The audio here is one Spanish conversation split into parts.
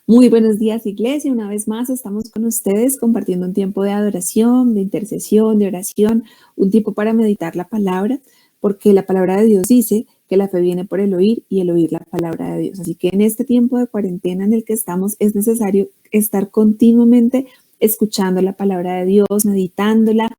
Muy buenos días, Iglesia. Una vez más estamos con ustedes compartiendo un tiempo de adoración, de intercesión, de oración, un tiempo para meditar la palabra, porque la palabra de Dios dice que la fe viene por el oír y el oír la palabra de Dios. Así que en este tiempo de cuarentena en el que estamos es necesario estar continuamente escuchando la palabra de Dios, meditándola,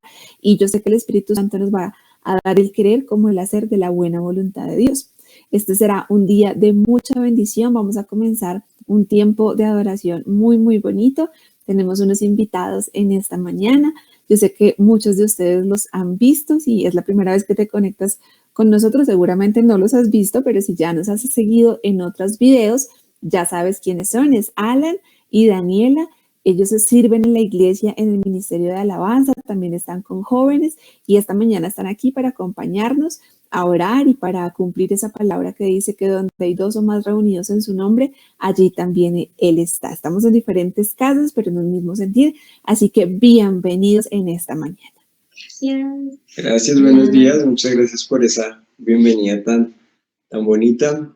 y yo sé que el Espíritu Santo nos va a dar el querer como el hacer de la buena voluntad de Dios. Este será un día de mucha bendición. Vamos a comenzar un tiempo de adoración muy, muy bonito. Tenemos unos invitados en esta mañana. Yo sé que muchos de ustedes los han visto. Si es la primera vez que te conectas con nosotros, seguramente no los has visto, pero si ya nos has seguido en otros videos, ya sabes quiénes son. Es Alan y Daniela. Ellos se sirven en la iglesia en el Ministerio de Alabanza, también están con jóvenes y esta mañana están aquí para acompañarnos a orar y para cumplir esa palabra que dice que donde hay dos o más reunidos en su nombre, allí también Él está. Estamos en diferentes casas, pero en un mismo sentido. Así que bienvenidos en esta mañana. Gracias, buenos días. Muchas gracias por esa bienvenida tan bonita.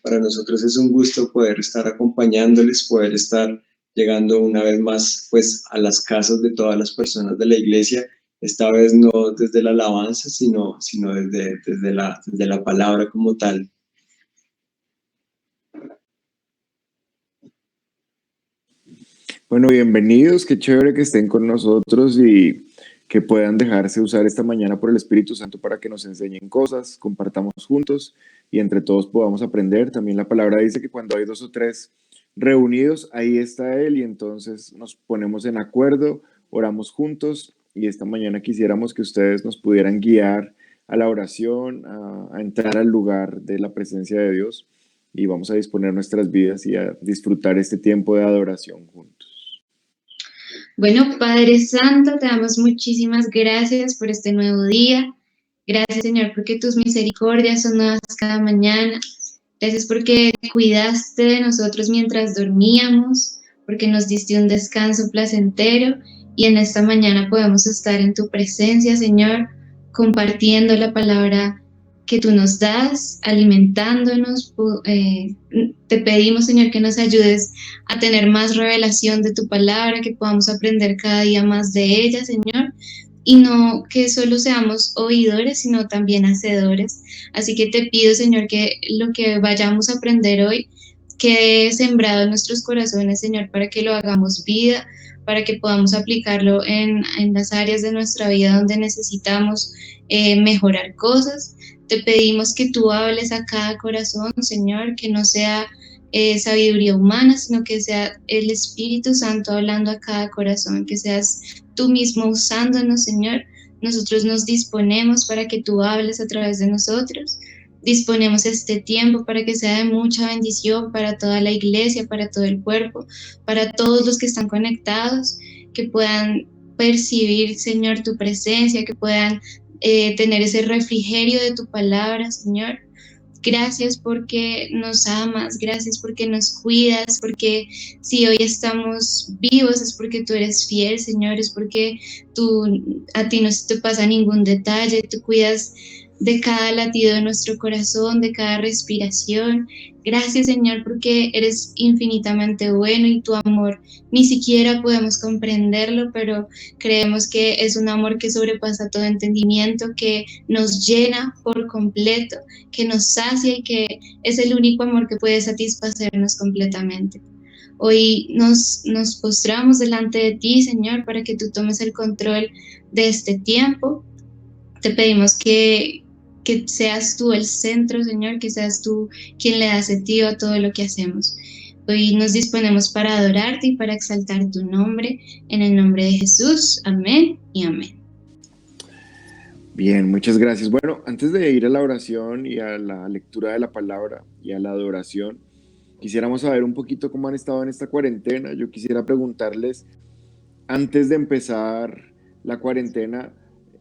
Para nosotros es un gusto poder estar acompañándoles, poder estar llegando una vez más pues a las casas de todas las personas de la iglesia. Esta vez no desde la alabanza, sino desde la palabra como tal. Bueno, bienvenidos, qué chévere que estén con nosotros y que puedan dejarse usar esta mañana por el Espíritu Santo para que nos enseñen cosas, compartamos juntos y entre todos podamos aprender. También la palabra dice que cuando hay 2 o 3 reunidos, ahí está Él y entonces nos ponemos en acuerdo, oramos juntos y esta mañana quisiéramos que ustedes nos pudieran guiar a la oración, a entrar al lugar de la presencia de Dios y vamos a disponer nuestras vidas y a disfrutar este tiempo de adoración juntos. Bueno, Padre Santo, te damos muchísimas gracias por este nuevo día. Gracias, Señor, porque tus misericordias son nuevas cada mañana. Gracias porque cuidaste de nosotros mientras dormíamos, porque nos diste un descanso placentero y en esta mañana podemos estar en tu presencia, Señor, compartiendo la palabra que tú nos das, alimentándonos. Te pedimos, Señor, que nos ayudes a tener más revelación de tu palabra, que podamos aprender cada día más de ella, Señor, y no que solo seamos oidores, sino también hacedores. Así que te pido, Señor, que lo que vayamos a aprender hoy quede sembrado en nuestros corazones, Señor, para que lo hagamos vida, para que podamos aplicarlo en las áreas de nuestra vida donde necesitamos mejorar cosas. Te pedimos que tú hables a cada corazón, Señor, que no sea sabiduría humana, sino que sea el Espíritu Santo hablando a cada corazón, que seas tú mismo usándonos, Señor. Nosotros nos disponemos para que tú hables a través de nosotros. Disponemos este tiempo para que sea de mucha bendición para toda la iglesia, para todo el cuerpo, para todos los que están conectados, que puedan percibir, Señor, tu presencia, que puedan tener ese refrigerio de tu palabra, Señor. Gracias porque nos amas, gracias porque nos cuidas, porque si hoy estamos vivos es porque tú eres fiel, Señor, es porque a ti no se te pasa ningún detalle, tú cuidas de cada latido de nuestro corazón, de cada respiración. Gracias, Señor, porque eres infinitamente bueno y tu amor ni siquiera podemos comprenderlo, pero creemos que es un amor que sobrepasa todo entendimiento, que nos llena por completo, que nos sacia y que es el único amor que puede satisfacernos completamente. Hoy nos postramos delante de ti, Señor, para que tú tomes el control de este tiempo. Te pedimos que seas tú el centro, Señor, que seas tú quien le da sentido a todo lo que hacemos. Hoy nos disponemos para adorarte y para exaltar tu nombre, en el nombre de Jesús. Amén y amén. Bien, muchas gracias. Bueno, antes de ir a la oración y a la lectura de la palabra y a la adoración, quisiéramos saber un poquito cómo han estado en esta cuarentena. Yo quisiera preguntarles, antes de empezar la cuarentena,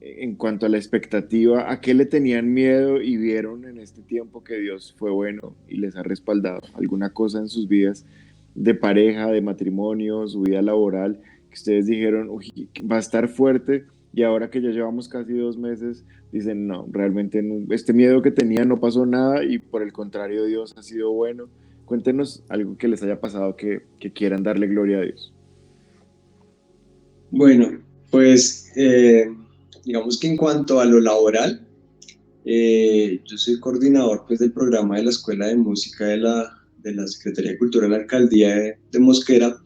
en cuanto a la expectativa, ¿a qué le tenían miedo y vieron en este tiempo que Dios fue bueno y les ha respaldado? ¿Alguna cosa en sus vidas de pareja, de matrimonio, su vida laboral, que ustedes dijeron, uy, va a estar fuerte? Y ahora que ya llevamos casi 2 meses, dicen, no, realmente no, este miedo que tenía no pasó nada y por el contrario Dios ha sido bueno. Cuéntenos algo que les haya pasado que quieran darle gloria a Dios. Bueno, pues digamos que en cuanto a lo laboral, yo soy coordinador pues, del programa de la Escuela de Música de la Secretaría de Cultura de la Alcaldía de Mosquera,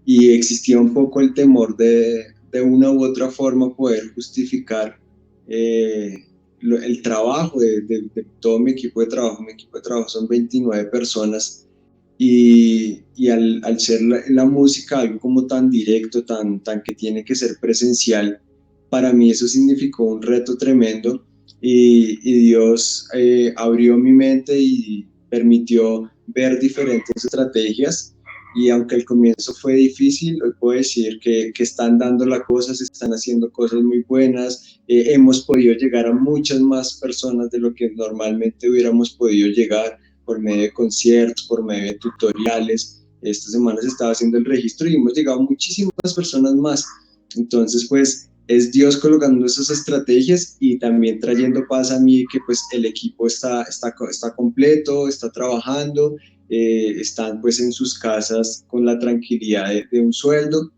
y existía un poco el temor de una u otra forma poder justificar el trabajo de todo mi equipo de trabajo. Mi equipo de trabajo son 29 personas, y al ser la música algo como tan directo, tan que tiene que ser presencial, para mí eso significó un reto tremendo, y Dios abrió mi mente y permitió ver diferentes estrategias, y aunque el comienzo fue difícil, hoy puedo decir que están dando las cosas, están haciendo cosas muy buenas, hemos podido llegar a muchas más personas de lo que normalmente hubiéramos podido llegar por medio de conciertos, por medio de tutoriales. Esta semana se estaba haciendo el registro y hemos llegado a muchísimas personas más. Entonces, pues, es Dios colocando esas estrategias y también trayendo paz a mí, que pues el equipo está completo, está trabajando, están pues en sus casas con la tranquilidad de un sueldo,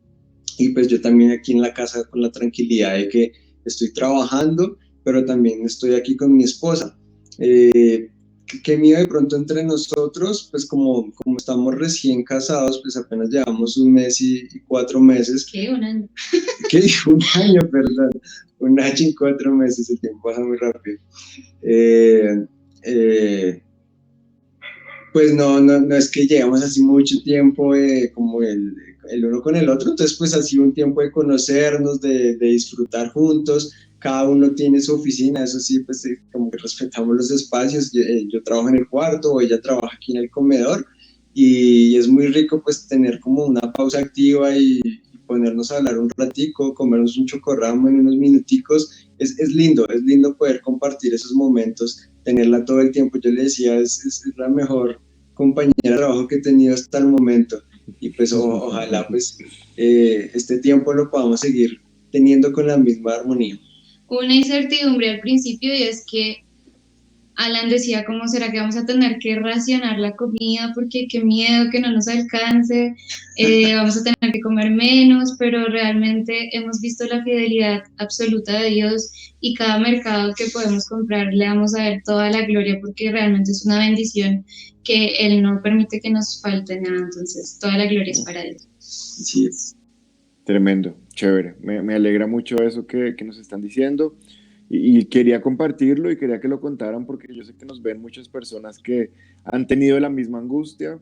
y pues yo también aquí en la casa con la tranquilidad de que estoy trabajando, pero también estoy aquí con mi esposa. Qué miedo de pronto entre nosotros, pues como estamos recién casados, pues apenas llevamos 1 mes y 4 meses. ¿Qué? ¿Un año? ¿Qué dijo? 1 año, perdón. 1 año y 4 meses, el tiempo pasa muy rápido. Pues no es que llevamos así mucho tiempo como el uno con el otro, entonces pues ha sido un tiempo de conocernos, de disfrutar juntos. Cada uno tiene su oficina, eso sí, pues como que respetamos los espacios. Yo trabajo en el cuarto, ella trabaja aquí en el comedor, y es muy rico pues tener como una pausa activa y ponernos a hablar un ratico, comernos un chocorramo en unos minuticos. Es lindo poder compartir esos momentos, tenerla todo el tiempo. Yo le decía, es la mejor compañera de trabajo que he tenido hasta el momento, y pues ojalá pues este tiempo lo podamos seguir teniendo con la misma armonía. Una incertidumbre al principio, y es que Alan decía, ¿cómo será que vamos a tener que racionar la comida? Porque qué miedo que no nos alcance, vamos a tener que comer menos, pero realmente hemos visto la fidelidad absoluta de Dios, y cada mercado que podemos comprar le vamos a ver toda la gloria, porque realmente es una bendición que Él no permite que nos falte nada. Entonces toda la gloria es para Dios. Así es. Tremendo, chévere. Me alegra mucho eso que nos están diciendo, y quería compartirlo y quería que lo contaran, porque yo sé que nos ven muchas personas que han tenido la misma angustia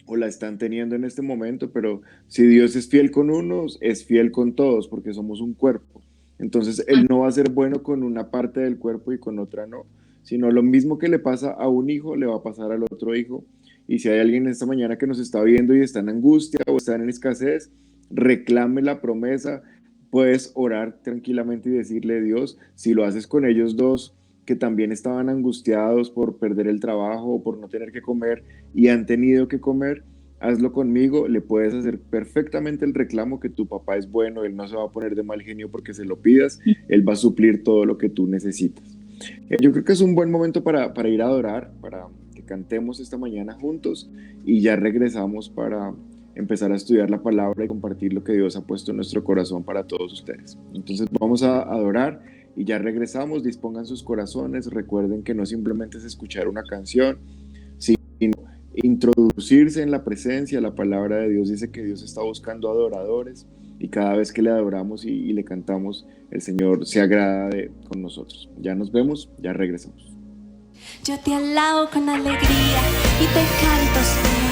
o la están teniendo en este momento, pero si Dios es fiel con unos, es fiel con todos, porque somos un cuerpo. Entonces Él no va a ser bueno con una parte del cuerpo y con otra no, sino lo mismo que le pasa a un hijo, le va a pasar al otro hijo. Y si hay alguien esta mañana que nos está viendo y está en angustia o está en escasez, reclame la promesa. Puedes orar tranquilamente y decirle: Dios, si lo haces con ellos dos que también estaban angustiados por perder el trabajo o por no tener que comer y han tenido que comer, hazlo conmigo. Le puedes hacer perfectamente el reclamo que tu papá es bueno, Él no se va a poner de mal genio porque se lo pidas, Él va a suplir todo lo que tú necesitas. Yo creo que es un buen momento para ir a adorar, para que cantemos esta mañana juntos, y ya regresamos para empezar a estudiar la palabra y compartir lo que Dios ha puesto en nuestro corazón para todos ustedes. Entonces vamos a adorar y ya regresamos. Dispongan sus corazones, recuerden que no simplemente es escuchar una canción, sino introducirse en la presencia. La palabra de Dios dice que Dios está buscando adoradores, y cada vez que le adoramos y le cantamos, el Señor se agrada con nosotros. Ya nos vemos, ya regresamos. Yo te alabo con alegría y te canto, Señor.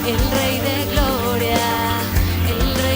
El Rey de Gloria, el Rey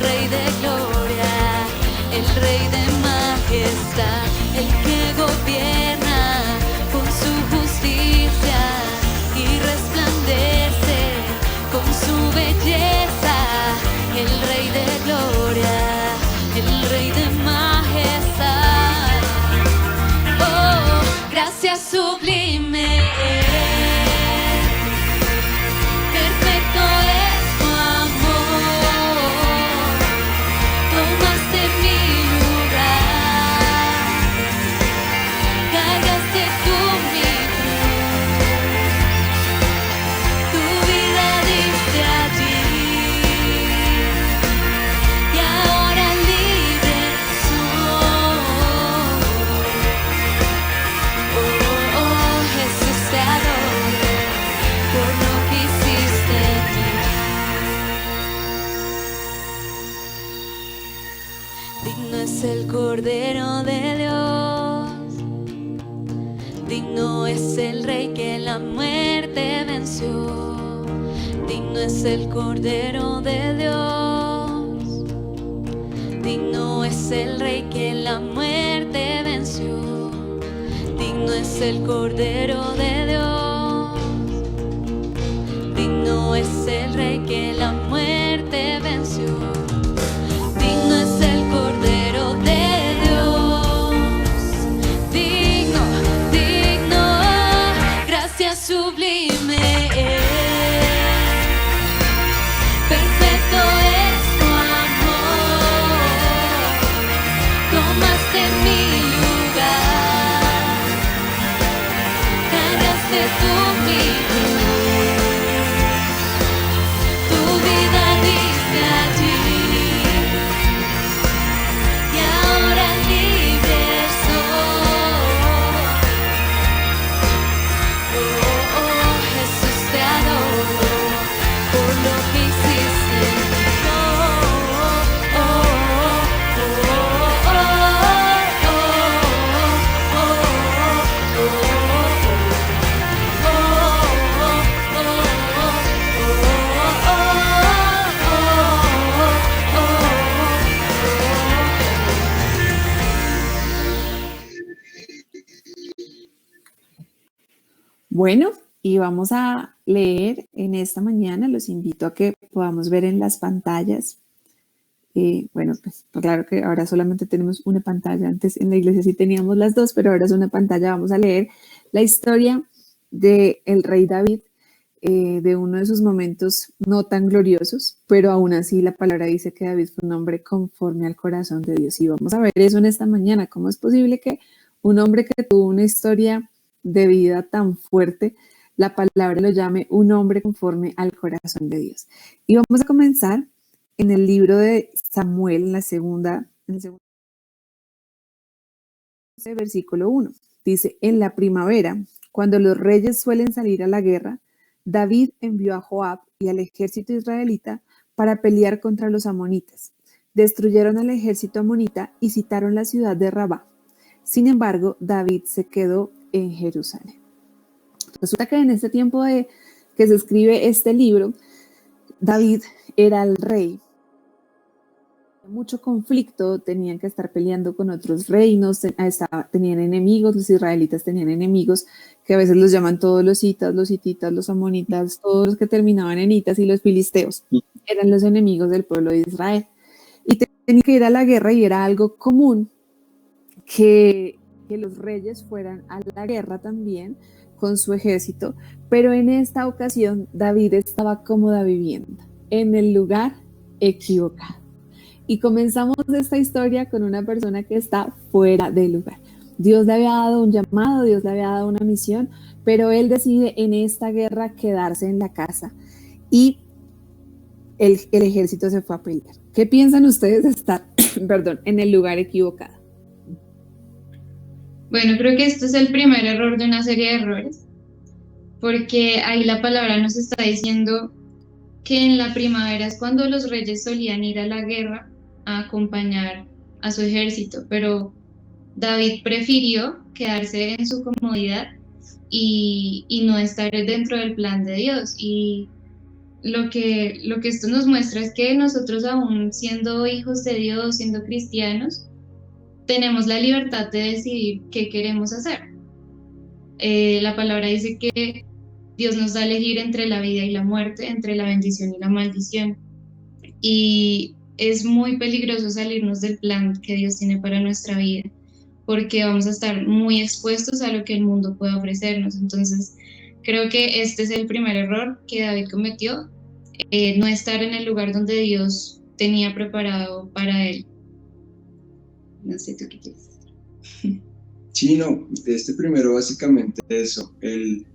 Rey de gloria, el Rey de majestad, el que gobierna con su justicia y resplandece con su belleza. El Rey de gloria, el Rey de majestad. Oh, gracias sublime. Perfecto es tu amor. Tomaste mi lugar. Cargaste tú mi cruz. Tu vida diste allí. Y ahora libre soy. Oh, oh, Jesús, te adoro por lo que hiciste en mí. Digno es el Cordero de Dios, digno es el Rey que la muerte venció, digno es el Cordero de Dios, digno es el Rey que la muerte venció, digno es el Cordero de Dios, digno es el Rey que la muerte venció. Digno es el Cordero de Dios, digno, digno, gracias sublime. Perfecto es tu amor, tomaste mi lugar, cargaste tú mi cruz, tu vida diste allí. Y ahora libre soy. Oh, oh, Jesús, te adoro por lo que hiciste en mí. Oh, oh, oh, oh, oh, Bueno, y vamos a leer en esta mañana. Los invito a que podamos ver en las pantallas. Bueno, pues claro que ahora solamente tenemos una pantalla. Antes en la iglesia sí teníamos las dos, pero ahora es una pantalla. Vamos a leer la historia del rey David, de uno de sus momentos no tan gloriosos, pero aún así la palabra dice que David fue un hombre conforme al corazón de Dios. Y vamos a ver eso en esta mañana. ¿Cómo es posible que un hombre que tuvo una historia de vida tan fuerte, la palabra lo llame un hombre conforme al corazón de Dios? Y vamos a comenzar en el libro de Samuel, en el segundo versículo 1. Dice: en la primavera, cuando los reyes suelen salir a la guerra, David envió a Joab y al ejército israelita para pelear contra los amonitas. Destruyeron al ejército amonita y sitiaron la ciudad de Rabá. Sin embargo, David se quedó en Jerusalén. Resulta que en este tiempo que se escribe este libro, David era el rey. Mucho conflicto, tenían que estar peleando con otros reinos, tenían enemigos, los israelitas tenían enemigos que a veces los llaman todos los hitas, los hititas, los amonitas, todos los que terminaban en hitas, y los filisteos eran los enemigos del pueblo de Israel. Y tenían que ir a la guerra, y era algo común que los reyes fueran a la guerra también con su ejército, pero en esta ocasión David estaba cómoda viviendo en el lugar equivocado. Y comenzamos esta historia con una persona que está fuera del lugar. Dios le había dado un llamado, Dios le había dado una misión, pero él decide en esta guerra quedarse en la casa, y el ejército se fue a pelear. ¿Qué piensan ustedes de estar, en el lugar equivocado? Bueno, creo que esto es el primer error de una serie de errores, porque ahí la palabra nos está diciendo que en la primavera es cuando los reyes solían ir a la guerra a acompañar a su ejército, pero David prefirió quedarse en su comodidad y no estar dentro del plan de Dios. Y lo que esto nos muestra es que nosotros, aún siendo hijos de Dios, siendo cristianos, tenemos la libertad de decidir qué queremos hacer. La palabra dice que Dios nos da a elegir entre la vida y la muerte, entre la bendición y la maldición. Y es muy peligroso salirnos del plan que Dios tiene para nuestra vida, porque vamos a estar muy expuestos a lo que el mundo puede ofrecernos. Entonces, creo que este es el primer error que David cometió, no estar en el lugar donde Dios tenía preparado para él. No sé, ¿tú qué quieres? Sí, no, de este primero básicamente eso.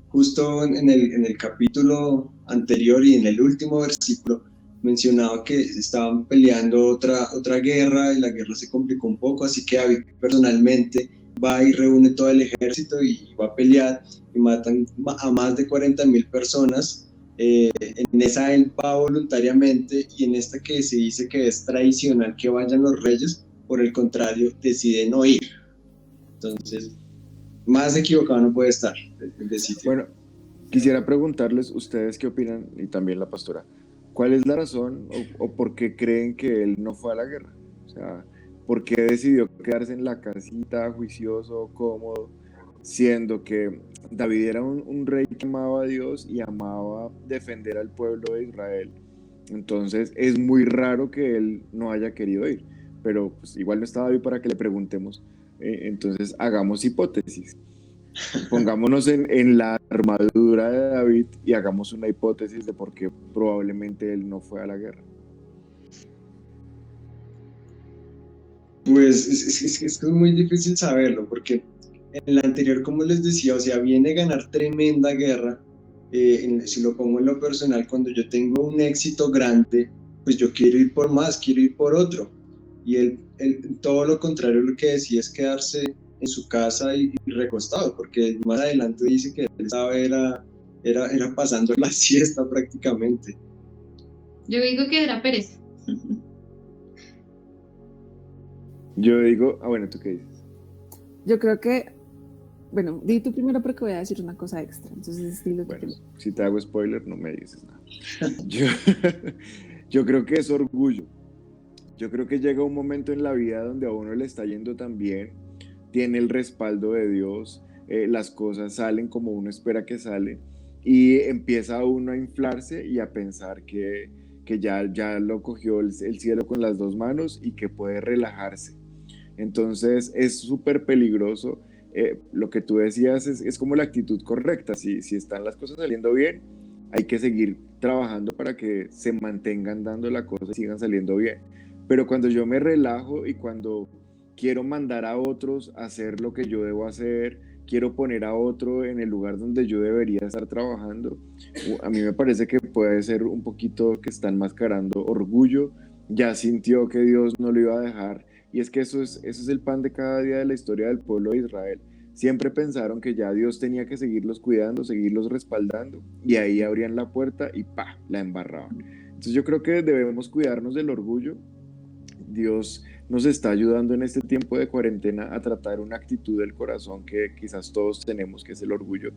Justo en el capítulo anterior y en el último versículo mencionaba que estaban peleando otra guerra y la guerra se complicó un poco, así que David personalmente va y reúne todo el ejército y va a pelear y matan a más de 40,000 personas. En esa él va voluntariamente, y en esta que se dice que es tradicional que vayan los reyes, por el contrario, decide no ir. Entonces, más equivocado no puede estar el sitio. Bueno, quisiera preguntarles ustedes qué opinan, y también la pastora, ¿cuál es la razón o por qué creen que él no fue a la guerra? O sea, ¿por qué decidió quedarse en la casita, juicioso, cómodo, siendo que David era un rey que amaba a Dios y amaba defender al pueblo de Israel? Entonces, es muy raro que él no haya querido ir, pero pues, igual no está David para que le preguntemos. Entonces, hagamos hipótesis. Pongámonos en la armadura de David y hagamos una hipótesis de por qué probablemente él no fue a la guerra. Pues es muy difícil saberlo, porque en la anterior, como les decía, o sea, viene a ganar tremenda guerra. Si lo pongo en lo personal, cuando yo tengo un éxito grande, pues yo quiero ir por más, quiero ir por otro. Y él todo lo contrario, lo que decía es quedarse en su casa y recostado, porque más adelante dice que él estaba era pasando la siesta prácticamente. Yo digo que era pereza. Yo digo, bueno, ¿tú qué dices? Yo creo que, bueno, di tú primero porque voy a decir una cosa extra. Entonces, bueno, si te hago spoiler, no me dices nada. Yo creo que es orgullo. Yo creo que llega un momento en la vida donde a uno le está yendo tan bien, tiene el respaldo de Dios, las cosas salen como uno espera que salen, y empieza uno a inflarse y a pensar que ya lo cogió el cielo con las dos manos y que puede relajarse. Entonces es súper peligroso. Lo que tú decías es como la actitud correcta. Si están las cosas saliendo bien, hay que seguir trabajando para que se mantengan dando la cosa y sigan saliendo bien. Pero cuando yo me relajo y cuando quiero mandar a otros a hacer lo que yo debo hacer, quiero poner a otro en el lugar donde yo debería estar trabajando, a mí me parece que puede ser un poquito que está enmascarando orgullo. Ya sintió que Dios no lo iba a dejar. Y es que eso es el pan de cada día de la historia del pueblo de Israel. Siempre pensaron que ya Dios tenía que seguirlos cuidando, seguirlos respaldando, y ahí abrían la puerta y ¡pa!, la embarraban. Entonces yo creo que debemos cuidarnos del orgullo. Dios nos está ayudando en este tiempo de cuarentena a tratar una actitud del corazón que quizás todos tenemos, que es el orgullo,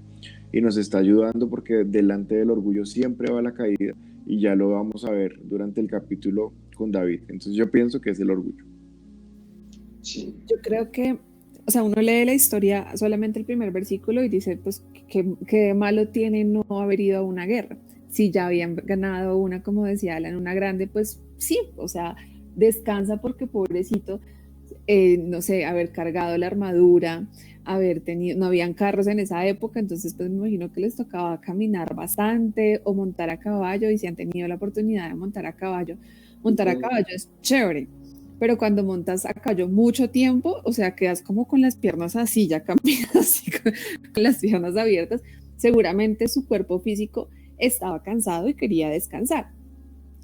y nos está ayudando porque delante del orgullo siempre va la caída, y ya lo vamos a ver durante el capítulo con David. Entonces yo pienso que es el orgullo. Sí. Yo creo que, o sea, uno lee la historia, solamente el primer versículo, y dice, pues, ¿qué malo tiene no haber ido a una guerra? Si ya habían ganado una, como decía Alan, una grande, pues sí, o sea, descansa porque pobrecito, no sé, haber cargado la armadura, haber tenido, no habían carros en esa época, entonces pues me imagino que les tocaba caminar bastante o montar a caballo, y si han tenido la oportunidad de montar a caballo es chévere. Pero cuando montas a caballo mucho tiempo, o sea, quedas como con las piernas así, ya caminas así con las piernas abiertas, seguramente su cuerpo físico estaba cansado y quería descansar.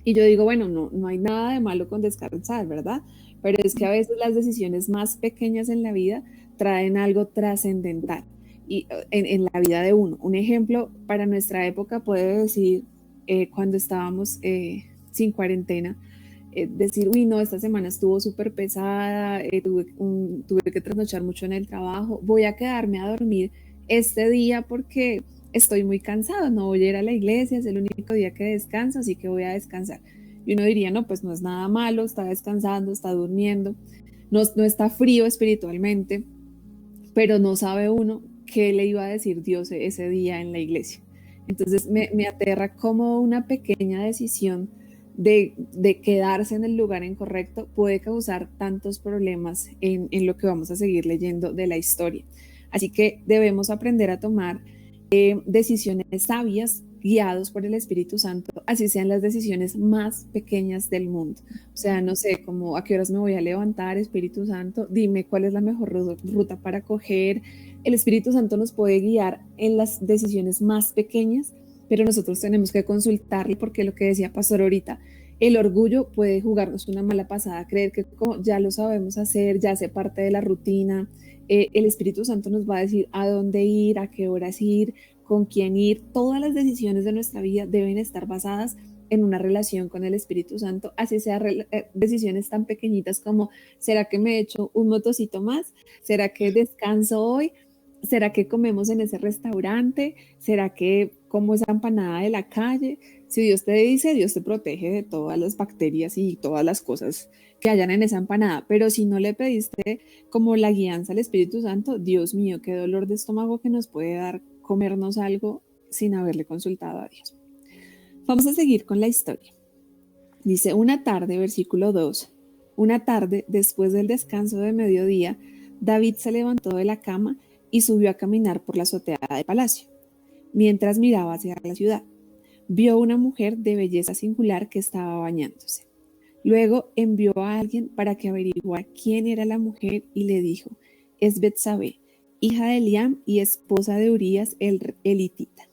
Y yo digo, bueno, no hay nada de malo con descansar, ¿verdad? Pero es que a veces las decisiones más pequeñas en la vida traen algo trascendental y en la vida de uno. Un ejemplo para nuestra época puede decir, cuando estábamos sin cuarentena, decir, uy, no, esta semana estuvo súper pesada, tuve que trasnochar mucho en el trabajo, voy a quedarme a dormir este día porque estoy muy cansado, no voy a ir a la iglesia, es el único día que descanso, así que voy a descansar. Y uno diría, no, pues no es nada malo, está descansando, está durmiendo, no está frío espiritualmente, pero no sabe uno qué le iba a decir Dios ese día en la iglesia. Entonces me aterra como una pequeña decisión de quedarse en el lugar incorrecto puede causar tantos problemas en lo que vamos a seguir leyendo de la historia. Así que debemos aprender a tomar decisiones sabias guiados por el Espíritu Santo, así sean las decisiones más pequeñas del mundo. O sea, no sé, como a qué horas me voy a levantar, Espíritu Santo, dime cuál es la mejor ruta para coger. El Espíritu Santo nos puede guiar en las decisiones más pequeñas, pero nosotros tenemos que consultarle, porque lo que decía Pastor ahorita, el orgullo puede jugarnos una mala pasada, creer que como ya lo sabemos hacer, ya hace parte de la rutina. El Espíritu Santo nos va a decir a dónde ir, a qué horas ir, con quién ir. Todas las decisiones de nuestra vida deben estar basadas en una relación con el Espíritu Santo, así sea decisiones tan pequeñitas como ¿será que me echo un motocito más? ¿Será que descanso hoy? ¿Será que comemos en ese restaurante? ¿Será que como esa empanada de la calle? Si Dios te dice, Dios te protege de todas las bacterias y todas las cosas que hayan en esa empanada, pero si no le pediste como la guianza al Espíritu Santo, Dios mío, qué dolor de estómago que nos puede dar comernos algo sin haberle consultado a Dios. Vamos a seguir con la historia. Dice, una tarde, versículo 2, una tarde después del descanso de mediodía, David se levantó de la cama y subió a caminar por la azotea del palacio. Mientras miraba hacia la ciudad, vio una mujer de belleza singular que estaba bañándose. Luego envió a alguien para que averiguara quién era la mujer y le dijo, es Betsabé, hija de Eliam y esposa de Urías el hitita.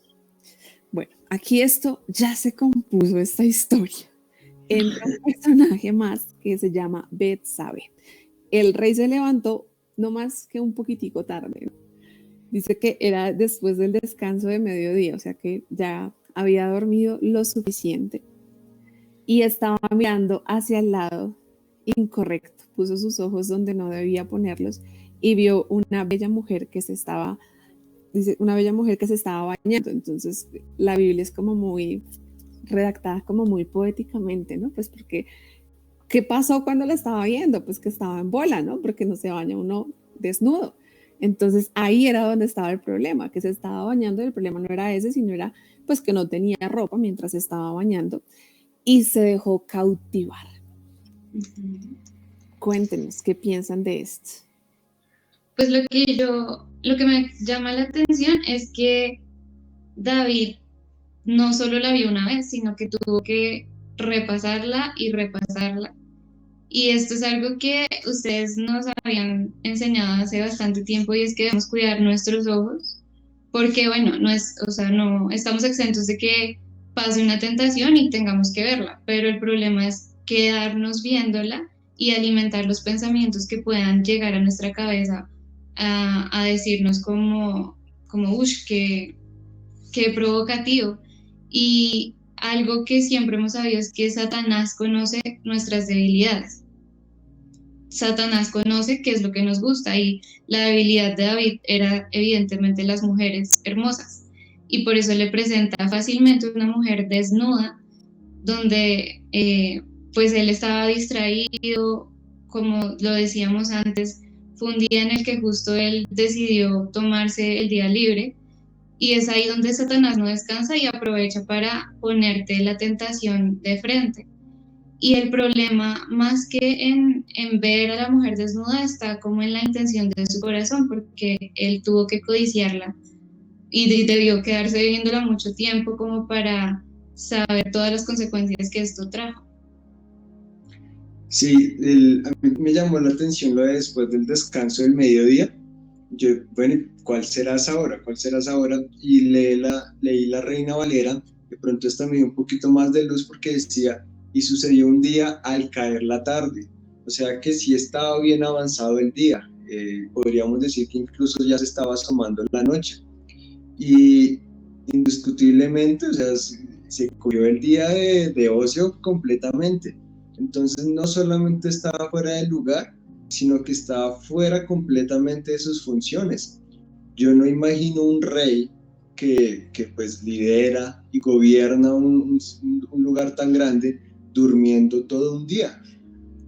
Bueno, aquí esto ya se compuso esta historia. Entra un personaje más que se llama Betsabé. El rey se levantó no más que un poquitico tarde, ¿no? Dice que era después del descanso de mediodía, o sea que ya había dormido lo suficiente y estaba mirando hacia el lado incorrecto. Puso sus ojos donde no debía ponerlos y vio una bella mujer que se estaba bañando. Entonces la Biblia es como muy redactada, como muy poéticamente, ¿no? Pues porque, ¿qué pasó cuando la estaba viendo? Pues que estaba en bola, ¿no? Porque no se baña uno desnudo. Entonces ahí era donde estaba el problema, que se estaba bañando y el problema no era ese, sino era pues que no tenía ropa mientras se estaba bañando y se dejó cautivar. Cuéntenos, ¿qué piensan de esto? Pues lo que me llama la atención es que David no solo la vio una vez, sino que tuvo que repasarla y repasarla. Y esto es algo que ustedes nos habían enseñado hace bastante tiempo, y es que debemos cuidar nuestros ojos, porque bueno, no estamos exentos de que pase una tentación y tengamos que verla, pero el problema es quedarnos viéndola y alimentar los pensamientos que puedan llegar a nuestra cabeza a decirnos como uff, qué provocativo. Y algo que siempre hemos sabido es que Satanás conoce nuestras debilidades. Satanás conoce qué es lo que nos gusta, y la debilidad de David era evidentemente las mujeres hermosas, y por eso le presenta fácilmente una mujer desnuda donde pues él estaba distraído, como lo decíamos antes, fue un día en el que justo él decidió tomarse el día libre, y es ahí donde Satanás no descansa y aprovecha para ponerte la tentación de frente. Y el problema, más que en ver a la mujer desnuda, está como en la intención de su corazón, porque él tuvo que codiciarla y debió quedarse viéndola mucho tiempo como para saber todas las consecuencias que esto trajo. Sí, a mí me llamó la atención lo de después del descanso del mediodía. Yo, bueno, ¿cuál será esa hora? ¿Cuál será esa hora? Y leí la Reina Valera, de pronto esta me dio un poquito más de luz porque decía, y sucedió un día al caer la tarde. O sea que sí estaba bien avanzado el día. Podríamos decir que incluso ya se estaba asomando la noche. Y indiscutiblemente, o sea, se cogió el día de ocio completamente. Entonces no solamente estaba fuera del lugar, sino que estaba fuera completamente de sus funciones. Yo no imagino un rey que pues lidera y gobierna un lugar tan grande durmiendo todo un día.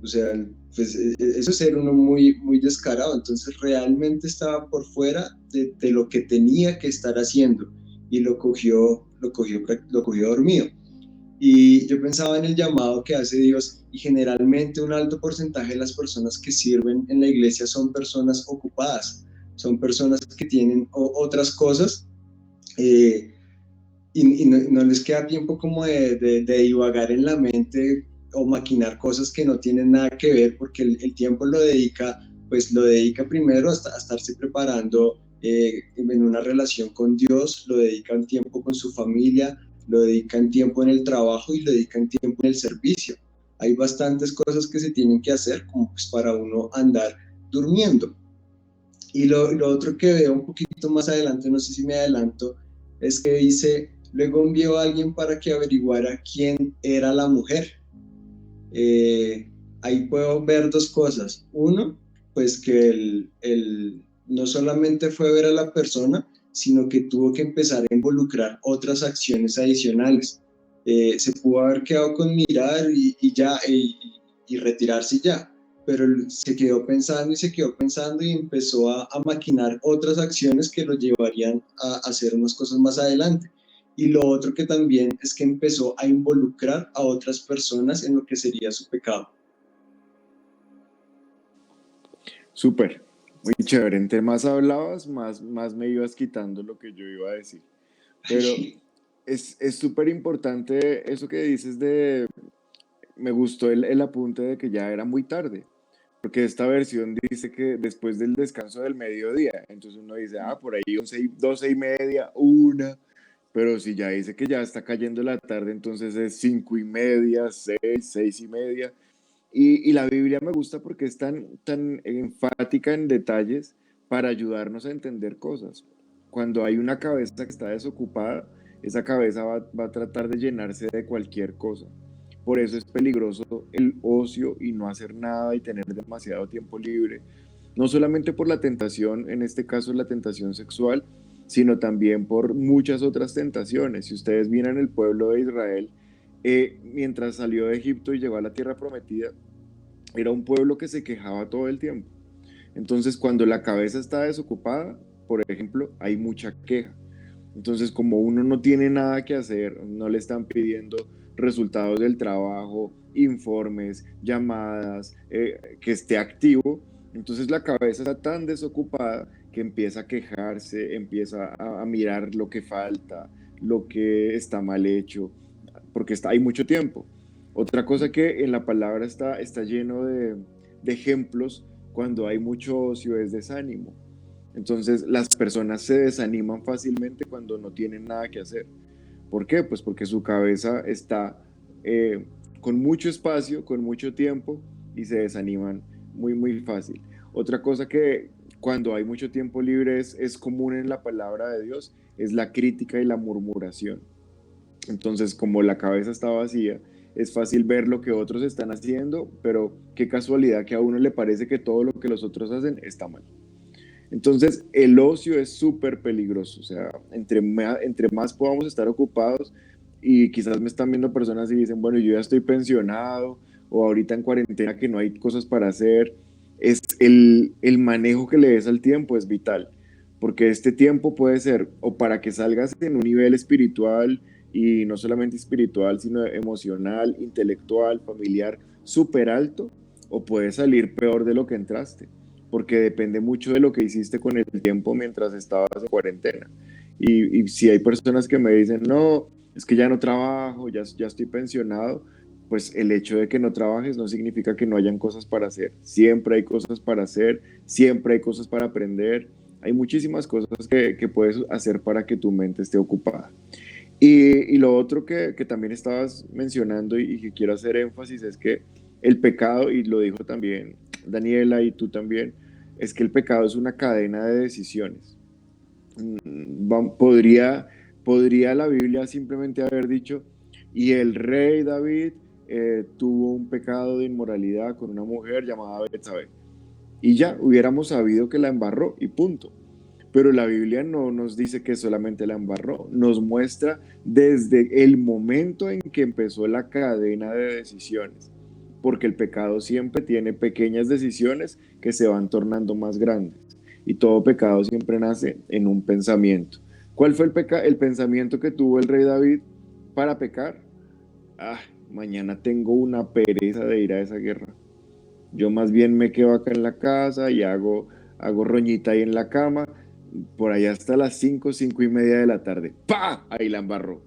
O sea, pues eso es ser uno muy, muy descarado. Entonces realmente estaba por fuera de lo que tenía que estar haciendo y lo cogió dormido. Y yo pensaba en el llamado que hace Dios, y generalmente un alto porcentaje de las personas que sirven en la iglesia son personas ocupadas, son personas que tienen otras cosas, eh, y no les queda tiempo como de divagar en la mente o maquinar cosas que no tienen nada que ver, porque el tiempo lo dedica primero a estarse preparando en una relación con Dios, lo dedican tiempo con su familia, lo dedican tiempo en el trabajo y lo dedican tiempo en el servicio. Hay bastantes cosas que se tienen que hacer como pues para uno andar durmiendo. Y lo otro que veo un poquito más adelante, no sé si me adelanto, es que dice, luego envió a alguien para que averiguara quién era la mujer. Ahí puedo ver dos cosas. Uno, pues que no solamente fue ver a la persona, sino que tuvo que empezar a involucrar otras acciones adicionales. Se pudo haber quedado con mirar y retirarse ya, pero se quedó pensando y empezó a maquinar otras acciones que lo llevarían a hacer unas cosas más adelante. Y lo otro que también es que empezó a involucrar a otras personas en lo que sería su pecado. Súper, muy chévere. Entre más hablabas, más me ibas quitando lo que yo iba a decir. Pero es súper importante eso que dices me gustó el apunte de que ya era muy tarde, porque esta versión dice que después del descanso del mediodía, entonces uno dice, por ahí 11, 12:30, 1, pero si ya dice que ya está cayendo la tarde, entonces es 5:30, 6:30. Y la Biblia me gusta porque es tan enfática en detalles para ayudarnos a entender cosas. Cuando hay una cabeza que está desocupada, esa cabeza va a tratar de llenarse de cualquier cosa. Por eso es peligroso el ocio y no hacer nada y tener demasiado tiempo libre. No solamente por la tentación, en este caso la tentación sexual, sino también por muchas otras tentaciones. Si ustedes miran el pueblo de Israel, mientras salió de Egipto y llegó a la tierra prometida, era un pueblo que se quejaba todo el tiempo. Entonces, cuando la cabeza está desocupada, por ejemplo, hay mucha queja. Entonces, como uno no tiene nada que hacer, no le están pidiendo resultados del trabajo, informes, llamadas, que esté activo, entonces la cabeza está tan desocupada que empieza a quejarse, empieza a mirar lo que falta, lo que está mal hecho, porque hay mucho tiempo. Otra cosa que en la palabra está lleno de ejemplos cuando hay mucho ocio es desánimo. Entonces las personas se desaniman fácilmente cuando no tienen nada que hacer. ¿Por qué? Pues porque su cabeza está con mucho espacio, con mucho tiempo y se desaniman muy, muy fácil. Otra cosa que cuando hay mucho tiempo libre es común en la palabra de Dios es la crítica y la murmuración. Entonces, como la cabeza está vacía, es fácil ver lo que otros están haciendo, pero qué casualidad que a uno le parece que todo lo que los otros hacen está mal. Entonces, el ocio es súper peligroso. O sea, entre más podamos estar ocupados, y quizás me están viendo personas y dicen, bueno, yo ya estoy pensionado, o ahorita en cuarentena que no hay cosas para hacer, es el manejo que le des al tiempo es vital, porque este tiempo puede ser o para que salgas en un nivel espiritual, y no solamente espiritual, sino emocional, intelectual, familiar, súper alto, o puedes salir peor de lo que entraste, porque depende mucho de lo que hiciste con el tiempo mientras estabas en cuarentena. Y si hay personas que me dicen, no, es que ya no trabajo, ya estoy pensionado, pues el hecho de que no trabajes no significa que no hayan cosas para hacer. Siempre hay cosas para hacer, siempre hay cosas para aprender, hay muchísimas cosas que puedes hacer para que tu mente esté ocupada. Y lo otro que también estabas mencionando y que quiero hacer énfasis es que el pecado, y lo dijo también Daniela y tú también, es que el pecado es una cadena de decisiones. Podría la Biblia simplemente haber dicho, y el rey David tuvo un pecado de inmoralidad con una mujer llamada Betsabé, y ya hubiéramos sabido que la embarró y punto. Pero la Biblia no nos dice que solamente la embarró, nos muestra desde el momento en que empezó la cadena de decisiones, porque el pecado siempre tiene pequeñas decisiones que se van tornando más grandes, y todo pecado siempre nace en un pensamiento. ¿Cuál fue el pensamiento que tuvo el rey David para pecar? Mañana tengo una pereza de ir a esa guerra. Yo más bien me quedo acá en la casa y hago roñita ahí en la cama, por allá hasta las 5:30 de la tarde. ¡Pah! Ahí la embarró.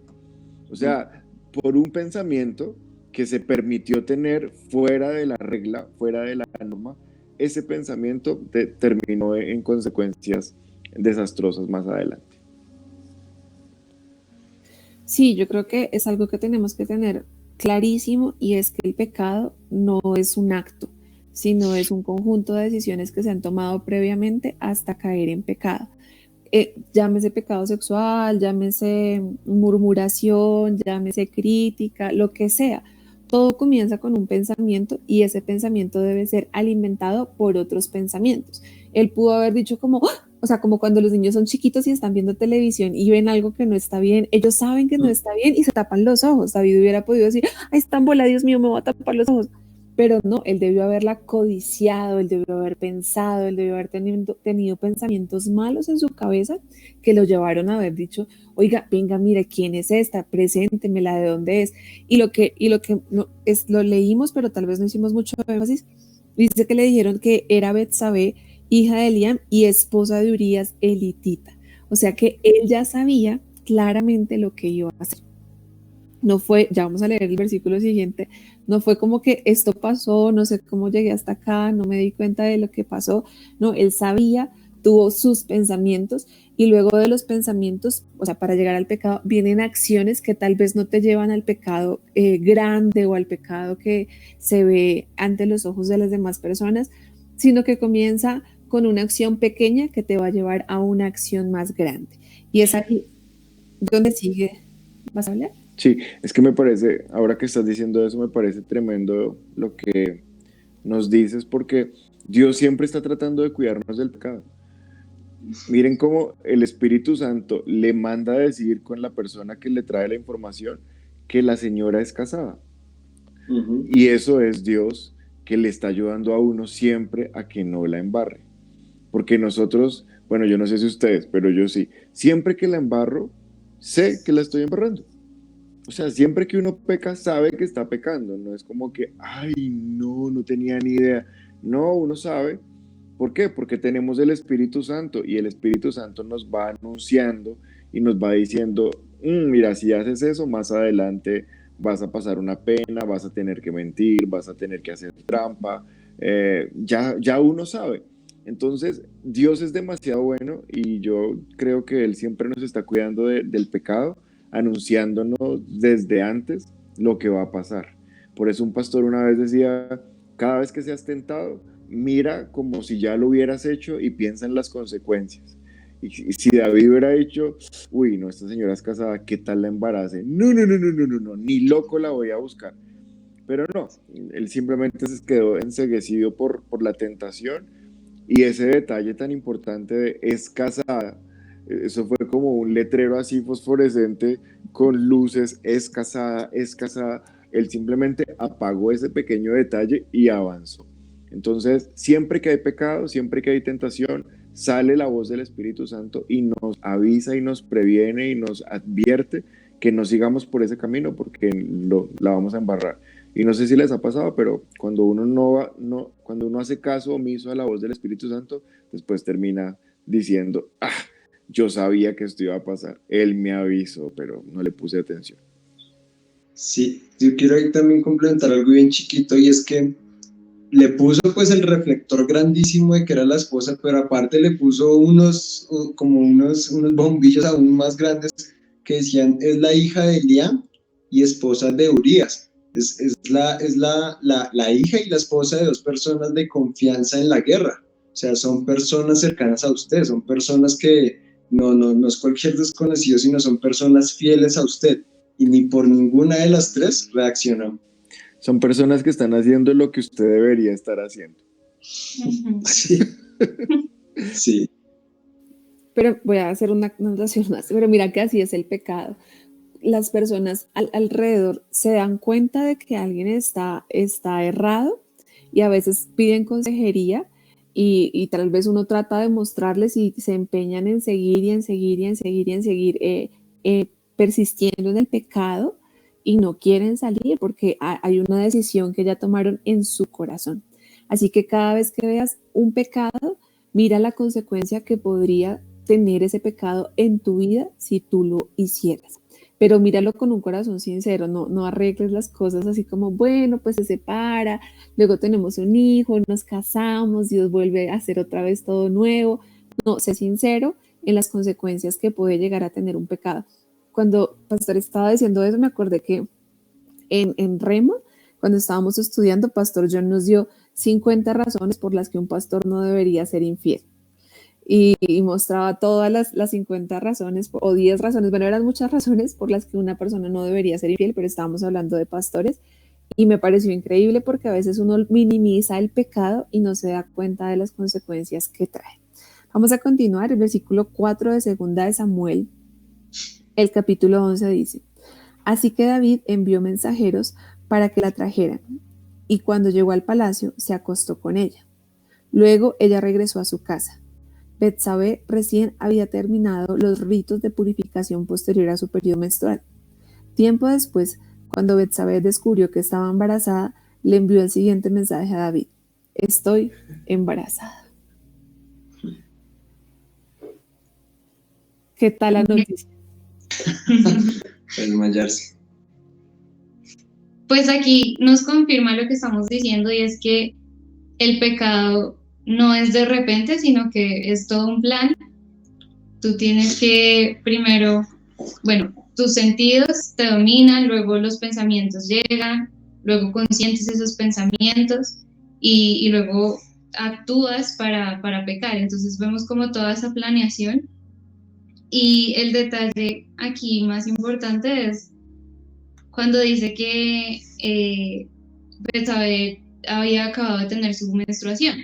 O sea, por un pensamiento que se permitió tener fuera de la regla, fuera de la norma, ese pensamiento terminó en consecuencias desastrosas más adelante. Sí, yo creo que es algo que tenemos que tener clarísimo, y es que el pecado no es un acto, sino es un conjunto de decisiones que se han tomado previamente hasta caer en pecado. Llámese pecado sexual, llámese murmuración, llámese crítica, lo que sea. Todo comienza con un pensamiento, y ese pensamiento debe ser alimentado por otros pensamientos. Él pudo haber dicho como, ¡ah! O sea, como cuando los niños son chiquitos y están viendo televisión y ven algo que no está bien, ellos saben que no está bien y se tapan los ojos. David hubiera podido decir, ¡ay, está en bola, Dios mío, me voy a tapar los ojos! Pero no, él debió haberla codiciado, él debió haber pensado, él debió haber tenido pensamientos malos en su cabeza que lo llevaron a haber dicho, oiga, venga, mire, ¿quién es esta? Preséntemela, ¿de dónde es? Y lo que no, lo leímos, pero tal vez no hicimos mucho énfasis, dice que le dijeron que era Betsabé, hija de Eliam y esposa de Urías elitita. O sea que él ya sabía claramente lo que iba a hacer. No fue, ya vamos a leer el versículo siguiente, no fue como que esto pasó, no sé cómo llegué hasta acá, no me di cuenta de lo que pasó. No, él sabía, tuvo sus pensamientos, y luego de los pensamientos, o sea, para llegar al pecado, vienen acciones que tal vez no te llevan al pecado grande o al pecado que se ve ante los ojos de las demás personas, sino que comienza con una acción pequeña que te va a llevar a una acción más grande. Y es ahí donde sigue. ¿Vas a hablar? Sí, es que me parece, ahora que estás diciendo eso, me parece tremendo lo que nos dices, porque Dios siempre está tratando de cuidarnos del pecado. Miren cómo el Espíritu Santo le manda a decir con la persona que le trae la información que la señora es casada. Uh-huh. Y eso es Dios que le está ayudando a uno siempre a que no la embarre. Porque nosotros, bueno, yo no sé si ustedes, pero yo sí, siempre que la embarro, sé que la estoy embarrando. O sea, siempre que uno peca, sabe que está pecando. No es como que, ay, no tenía ni idea. No, uno sabe. ¿Por qué? Porque tenemos el Espíritu Santo, y el Espíritu Santo nos va anunciando y nos va diciendo, mira, si haces eso, más adelante vas a pasar una pena, vas a tener que mentir, vas a tener que hacer trampa. Ya uno sabe. Entonces, Dios es demasiado bueno, y yo creo que Él siempre nos está cuidando del pecado, anunciándonos desde antes lo que va a pasar. Por eso un pastor una vez decía, cada vez que seas tentado, mira como si ya lo hubieras hecho y piensa en las consecuencias. Y si David hubiera dicho, uy, no, esta señora es casada, ¿qué tal la embarace? No, ni loco la voy a buscar. Pero no, él simplemente se quedó enceguecido por la tentación, y ese detalle tan importante de es casada, eso fue como un letrero así fosforescente con luces, es casada. Él simplemente apagó ese pequeño detalle y avanzó. Entonces, siempre que hay pecado, siempre que hay tentación, sale la voz del Espíritu Santo y nos avisa y nos previene y nos advierte que no sigamos por ese camino, porque la vamos a embarrar. Y no sé si les ha pasado, pero cuando cuando uno hace caso omiso a la voz del Espíritu Santo, después termina diciendo, yo sabía que esto iba a pasar, Él me avisó, pero no le puse atención. Sí, yo quiero ahí también complementar algo bien chiquito, y es que le puso pues el reflector grandísimo de que era la esposa, pero aparte le puso unos bombillos aún más grandes que decían, es la hija de Eliam y esposa de Urías. Es la hija y la esposa de dos personas de confianza en la guerra. O sea, son personas cercanas a usted, son personas que no es cualquier desconocido, sino son personas fieles a usted. Y ni por ninguna de las tres reaccionó. Son personas que están haciendo lo que usted debería estar haciendo. Sí. Sí. Pero voy a hacer una anotación más. Pero mira que así es el pecado. Las personas alrededor se dan cuenta de que alguien está errado y a veces piden consejería y tal vez uno trata de mostrarles y se empeñan en seguir y en seguir y en seguir y en seguir persistiendo en el pecado y no quieren salir porque hay una decisión que ya tomaron en su corazón. Así que cada vez que veas un pecado, mira la consecuencia que podría tener ese pecado en tu vida si tú lo hicieras. Pero míralo con un corazón sincero, no arregles las cosas así como, bueno, pues se separa, luego tenemos un hijo, nos casamos, Dios vuelve a hacer otra vez todo nuevo. No, sé sincero en las consecuencias que puede llegar a tener un pecado. Cuando Pastor estaba diciendo eso, me acordé que en Rema, cuando estábamos estudiando, Pastor John nos dio 50 razones por las que un pastor no debería ser infiel. Y mostraba todas las 50 razones o 10 razones, bueno, eran muchas razones por las que una persona no debería ser infiel, pero estábamos hablando de pastores y me pareció increíble porque a veces uno minimiza el pecado y no se da cuenta de las consecuencias que trae. Vamos a continuar, el versículo 4 de 2 de Samuel, el capítulo 11 dice, así que David envió mensajeros para que la trajeran y cuando llegó al palacio se acostó con ella. Luego ella regresó a su casa. Betsabé recién había terminado los ritos de purificación posterior a su periodo menstrual. Tiempo después, cuando Betsabé descubrió que estaba embarazada, le envió el siguiente mensaje a David: estoy embarazada. ¿Qué tal la noticia? Desmayarse. Pues aquí nos confirma lo que estamos diciendo y es que el pecado no es de repente, sino que es todo un plan. Tú tienes que primero, bueno, tus sentidos te dominan, luego los pensamientos llegan, luego consientes esos pensamientos y luego actúas para pecar. Entonces vemos como toda esa planeación y el detalle aquí más importante es cuando dice que Betsabé había acabado de tener su menstruación.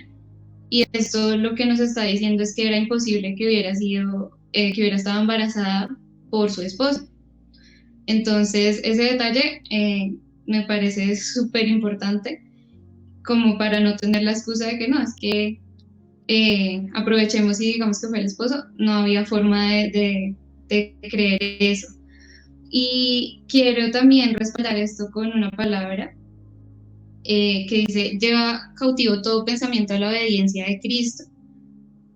Y esto lo que nos está diciendo es que era imposible que hubiera sido, que hubiera estado embarazada por su esposo. Entonces, ese detalle me parece súper importante, como para no tener la excusa de que no, es que aprovechemos y digamos que fue el esposo. No había forma de creer eso. Y quiero también respaldar esto con una palabra que dice, lleva cautivo todo pensamiento a la obediencia de Cristo.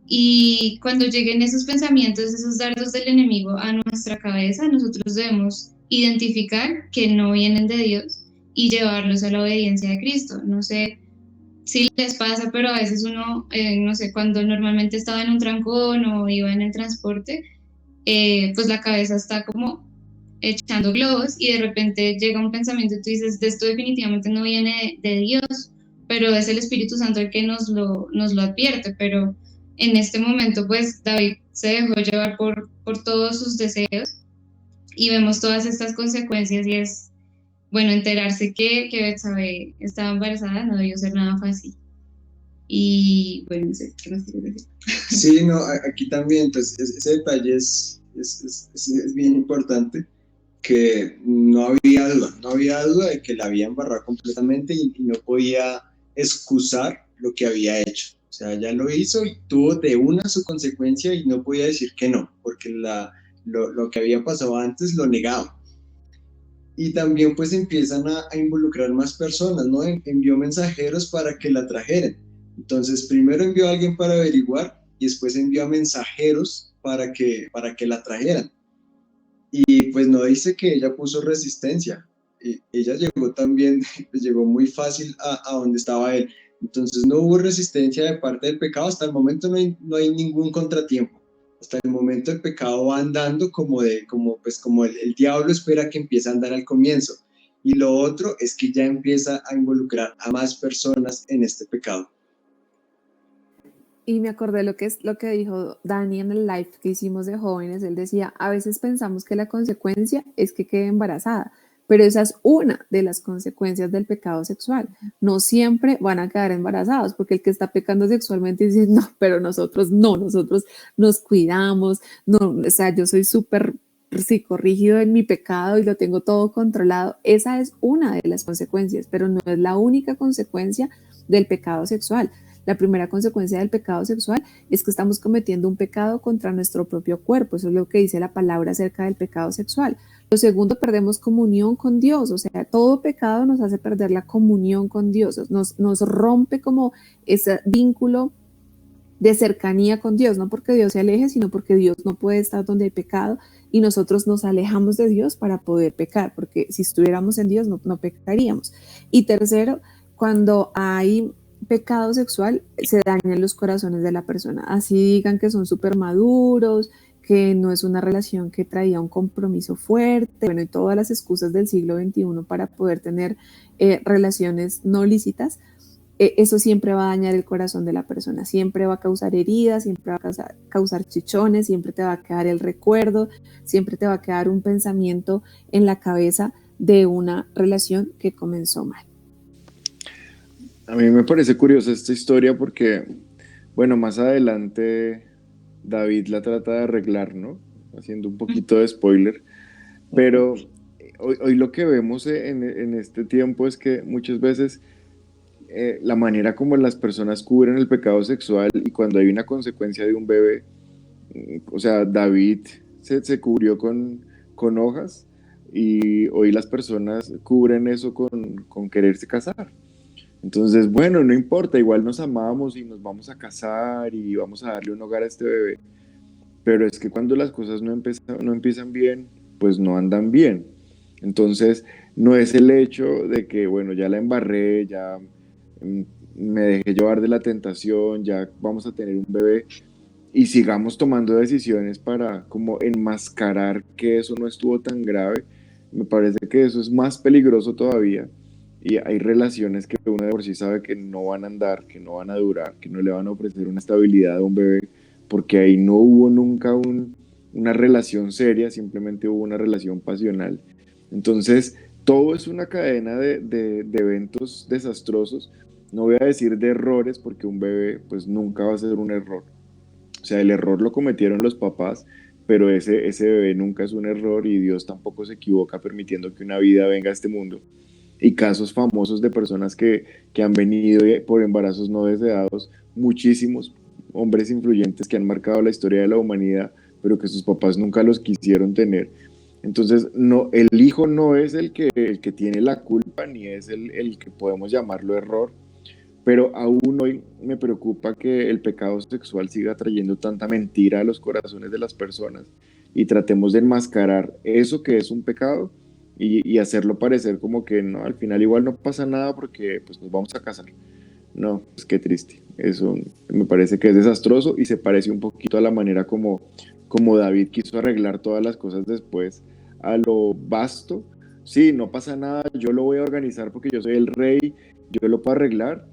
Y cuando lleguen esos pensamientos, esos dardos del enemigo a nuestra cabeza, nosotros debemos identificar que no vienen de Dios y llevarlos a la obediencia de Cristo. No sé si les pasa, pero a veces uno, no sé, cuando normalmente estaba en un trancón o iba en el transporte, pues la cabeza está como echando globos y de repente llega un pensamiento y tú dices, de esto definitivamente no viene de Dios, pero es el Espíritu Santo el que nos lo advierte. Pero en este momento pues David se dejó llevar por todos sus deseos y vemos todas estas consecuencias y es, bueno, enterarse que Betsabé estaba embarazada no debió ser nada fácil. Y bueno, no sé, ¿qué más quieres decir? Sí, no, aquí también, entonces ese detalle es bien importante, que no había duda de que la había embarrado completamente y no podía excusar lo que había hecho. O sea, ya lo hizo y tuvo de una su consecuencia y no podía decir que no, porque lo que había pasado antes lo negaba. Y también pues empiezan a involucrar más personas, ¿no? Envió mensajeros para que la trajeran. Entonces, primero envió a alguien para averiguar y después envió a mensajeros para que la trajeran. Y pues no dice que ella puso resistencia. Ella llegó también, pues llegó muy fácil a donde estaba él. Entonces no hubo resistencia de parte del pecado. Hasta el momento no hay ningún contratiempo. Hasta el momento el pecado va andando como el diablo espera que empiece a andar al comienzo. Y lo otro es que ya empieza a involucrar a más personas en este pecado. Y me acordé lo que dijo Dani en el live que hicimos de jóvenes. Él decía, a veces pensamos que la consecuencia es que quede embarazada, pero esa es una de las consecuencias del pecado sexual. No siempre van a quedar embarazados, porque el que está pecando sexualmente dice, no, pero nosotros no, nosotros nos cuidamos, no, o sea, yo soy súper psicorrígido en mi pecado y lo tengo todo controlado. Esa es una de las consecuencias, pero no es la única consecuencia del pecado sexual. La primera consecuencia del pecado sexual es que estamos cometiendo un pecado contra nuestro propio cuerpo. Eso es lo que dice la palabra acerca del pecado sexual. Lo segundo, perdemos comunión con Dios. O sea, todo pecado nos hace perder la comunión con Dios. Nos rompe como ese vínculo de cercanía con Dios, no porque Dios se aleje, sino porque Dios no puede estar donde hay pecado y nosotros nos alejamos de Dios para poder pecar, porque si estuviéramos en Dios no pecaríamos. Y tercero, cuando hay pecado sexual, se dañan los corazones de la persona. Así digan que son súper maduros, que no es una relación que traía un compromiso fuerte, bueno, y todas las excusas del siglo XXI para poder tener relaciones no lícitas. Eso siempre va a dañar el corazón de la persona, siempre va a causar heridas, siempre va a causar chichones, siempre te va a quedar el recuerdo, siempre te va a quedar un pensamiento en la cabeza de una relación que comenzó mal. A mí me parece curiosa esta historia porque, bueno, más adelante David la trata de arreglar, ¿no? Haciendo un poquito de spoiler, pero hoy lo que vemos en este tiempo es que muchas veces la manera como las personas cubren el pecado sexual y cuando hay una consecuencia de un bebé, o sea, David se cubrió con hojas y hoy las personas cubren eso con quererse casar. Entonces, bueno, no importa, igual nos amamos y nos vamos a casar y vamos a darle un hogar a este bebé, pero es que cuando las cosas no empiezan bien, pues no andan bien. Entonces, no es el hecho de que, bueno, ya la embarré, ya me dejé llevar de la tentación, ya vamos a tener un bebé y sigamos tomando decisiones para como enmascarar que eso no estuvo tan grave. Me parece que eso es más peligroso todavía y hay relaciones que uno de por sí sabe que no van a andar, que no van a durar, que no le van a ofrecer una estabilidad a un bebé porque ahí no hubo nunca una relación seria, simplemente hubo una relación pasional. Entonces, todo es una cadena de eventos desastrosos. No voy a decir de errores porque un bebé pues nunca va a ser un error. O sea, el error lo cometieron los papás, pero ese bebé nunca es un error y Dios tampoco se equivoca permitiendo que una vida venga a este mundo. Y casos famosos de personas que han venido por embarazos no deseados, muchísimos hombres influyentes que han marcado la historia de la humanidad, pero que sus papás nunca los quisieron tener. Entonces, no, el hijo no es el que tiene la culpa, ni es el que podemos llamarlo error, pero aún hoy me preocupa que el pecado sexual siga trayendo tanta mentira a los corazones de las personas y tratemos de enmascarar eso que es un pecado y hacerlo parecer como que no, al final igual no pasa nada porque pues nos vamos a casar. No, pues qué triste. Eso me parece que es desastroso y se parece un poquito a la manera como David quiso arreglar todas las cosas después a lo vasto. Sí, no pasa nada, yo lo voy a organizar porque yo soy el rey, yo lo puedo arreglar.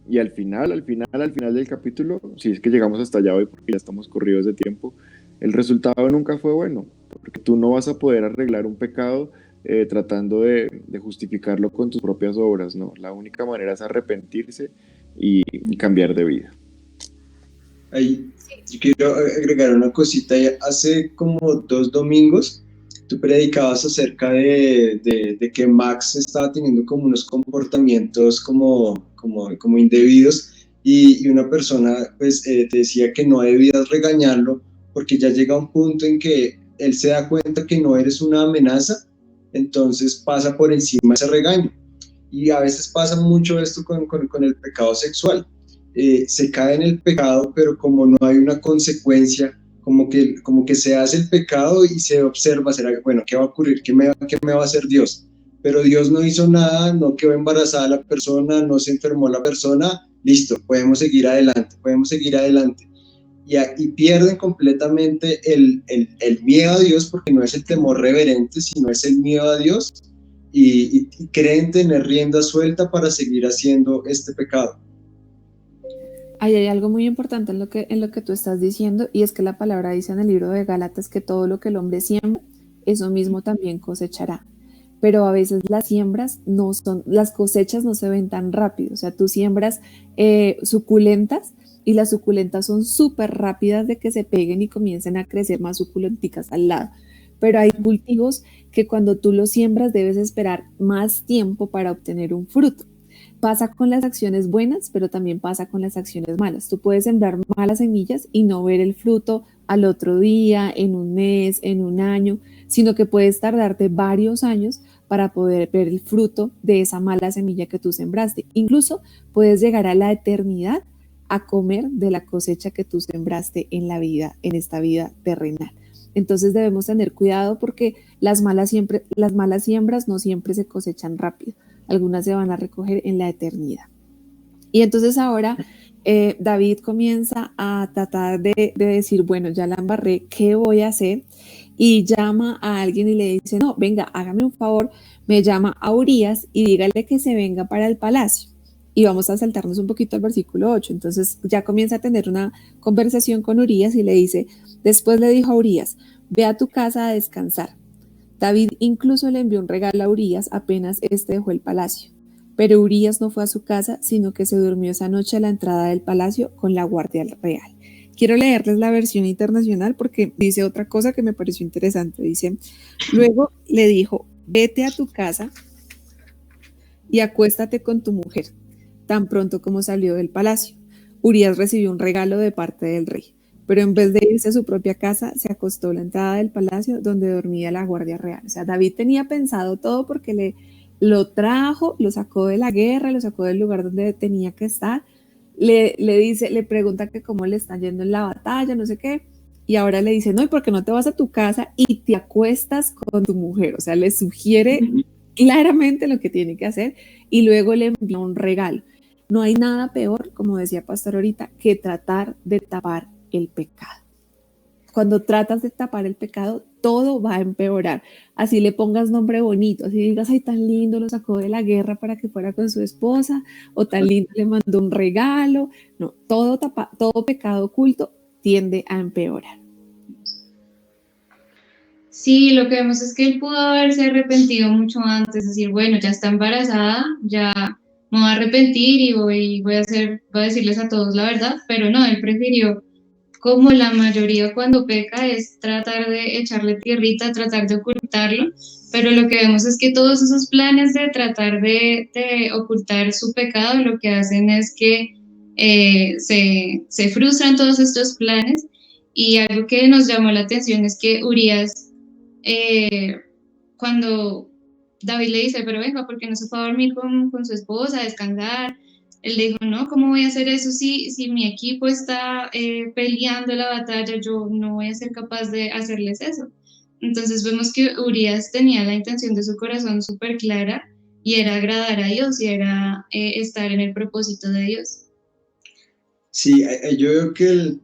Y al final del capítulo, si es que llegamos hasta allá hoy porque ya estamos corridos de tiempo, el resultado nunca fue bueno, porque tú no vas a poder arreglar un pecado tratando de justificarlo con tus propias obras, ¿no? La única manera es arrepentirse y cambiar de vida. Ahí, yo quiero agregar una cosita. Hace como 2 domingos tú predicabas acerca de que Max estaba teniendo como unos comportamientos como indebidos y una persona pues te decía que no debías regañarlo porque ya llega un punto en que él se da cuenta que no eres una amenaza, entonces pasa por encima ese regaño. Y a veces pasa mucho esto con el pecado sexual. Se cae en el pecado, pero como no hay una consecuencia, como que se hace el pecado y se observa, será, bueno, ¿qué va a ocurrir? ¿Qué me va a hacer Dios? Pero Dios no hizo nada, no quedó embarazada la persona, no se enfermó la persona, listo, podemos seguir adelante. Y pierden completamente el miedo a Dios, porque no es el temor reverente, sino es el miedo a Dios, y creen tener rienda suelta para seguir haciendo este pecado. Ahí hay algo muy importante en lo que tú estás diciendo, y es que la palabra dice en el libro de Gálatas que todo lo que el hombre siembra, eso mismo también cosechará. pero a veces las cosechas no se ven tan rápido. O sea, tú siembras suculentas y las suculentas son súper rápidas de que se peguen y comiencen a crecer más suculenticas al lado. Pero hay cultivos que cuando tú los siembras debes esperar más tiempo para obtener un fruto. Pasa con las acciones buenas, pero también pasa con las acciones malas. Tú puedes sembrar malas semillas y no ver el fruto al otro día, en un mes, en un año, sino que puedes tardarte varios años para poder ver el fruto de esa mala semilla que tú sembraste. Incluso puedes llegar a la eternidad a comer de la cosecha que tú sembraste en la vida, en esta vida terrenal. Entonces debemos tener cuidado porque las malas siembras no siempre se cosechan rápido. Algunas se van a recoger en la eternidad. Y entonces ahora David comienza a tratar de decir, bueno, ya la embarré, ¿qué voy a hacer? Y llama a alguien y le dice, no, venga, hágame un favor, me llama a Urías y dígale que se venga para el palacio. Y vamos a saltarnos un poquito al versículo 8. Entonces ya comienza a tener una conversación con Urías y le dice, después le dijo a Urías, ve a tu casa a descansar. David incluso le envió un regalo a Urías apenas este dejó el palacio. Pero Urías no fue a su casa, sino que se durmió esa noche a la entrada del palacio con la guardia real. Quiero leerles la versión internacional porque dice otra cosa que me pareció interesante. Dice, luego le dijo, vete a tu casa y acuéstate con tu mujer, tan pronto como salió del palacio. Urías recibió un regalo de parte del rey, pero en vez de irse a su propia casa, se acostó a la entrada del palacio donde dormía la guardia real. O sea, David tenía pensado todo porque lo trajo, lo sacó de la guerra, lo sacó del lugar donde tenía que estar, le pregunta que cómo le está yendo en la batalla, no sé qué, y ahora le dice, no, ¿y por qué no te vas a tu casa y te acuestas con tu mujer? O sea, le sugiere claramente lo que tiene que hacer y luego le envía un regalo. No hay nada peor, como decía Pastor ahorita, que tratar de tapar el pecado. Cuando tratas de tapar el pecado, todo va a empeorar. Así le pongas nombre bonito, así digas, ay, tan lindo, lo sacó de la guerra para que fuera con su esposa, o tan lindo le mandó un regalo. No, todo pecado oculto tiende a empeorar. Sí, lo que vemos es que él pudo haberse arrepentido mucho antes, decir, bueno, ya está embarazada, ya me voy a arrepentir y voy a decirles a todos la verdad, pero no, él prefirió, como la mayoría cuando peca, es tratar de echarle tierrita, tratar de ocultarlo, pero lo que vemos es que todos esos planes de tratar de ocultar su pecado, lo que hacen es que se frustran todos estos planes, y algo que nos llamó la atención es que Urías, cuando David le dice, pero venga, ¿por qué no se fue a dormir con su esposa, a descansar? Él le dijo, no, ¿cómo voy a hacer eso si mi equipo está peleando la batalla? Yo no voy a ser capaz de hacerles eso. Entonces vemos que Urías tenía la intención de su corazón súper clara y era agradar a Dios y era estar en el propósito de Dios. Sí, yo veo que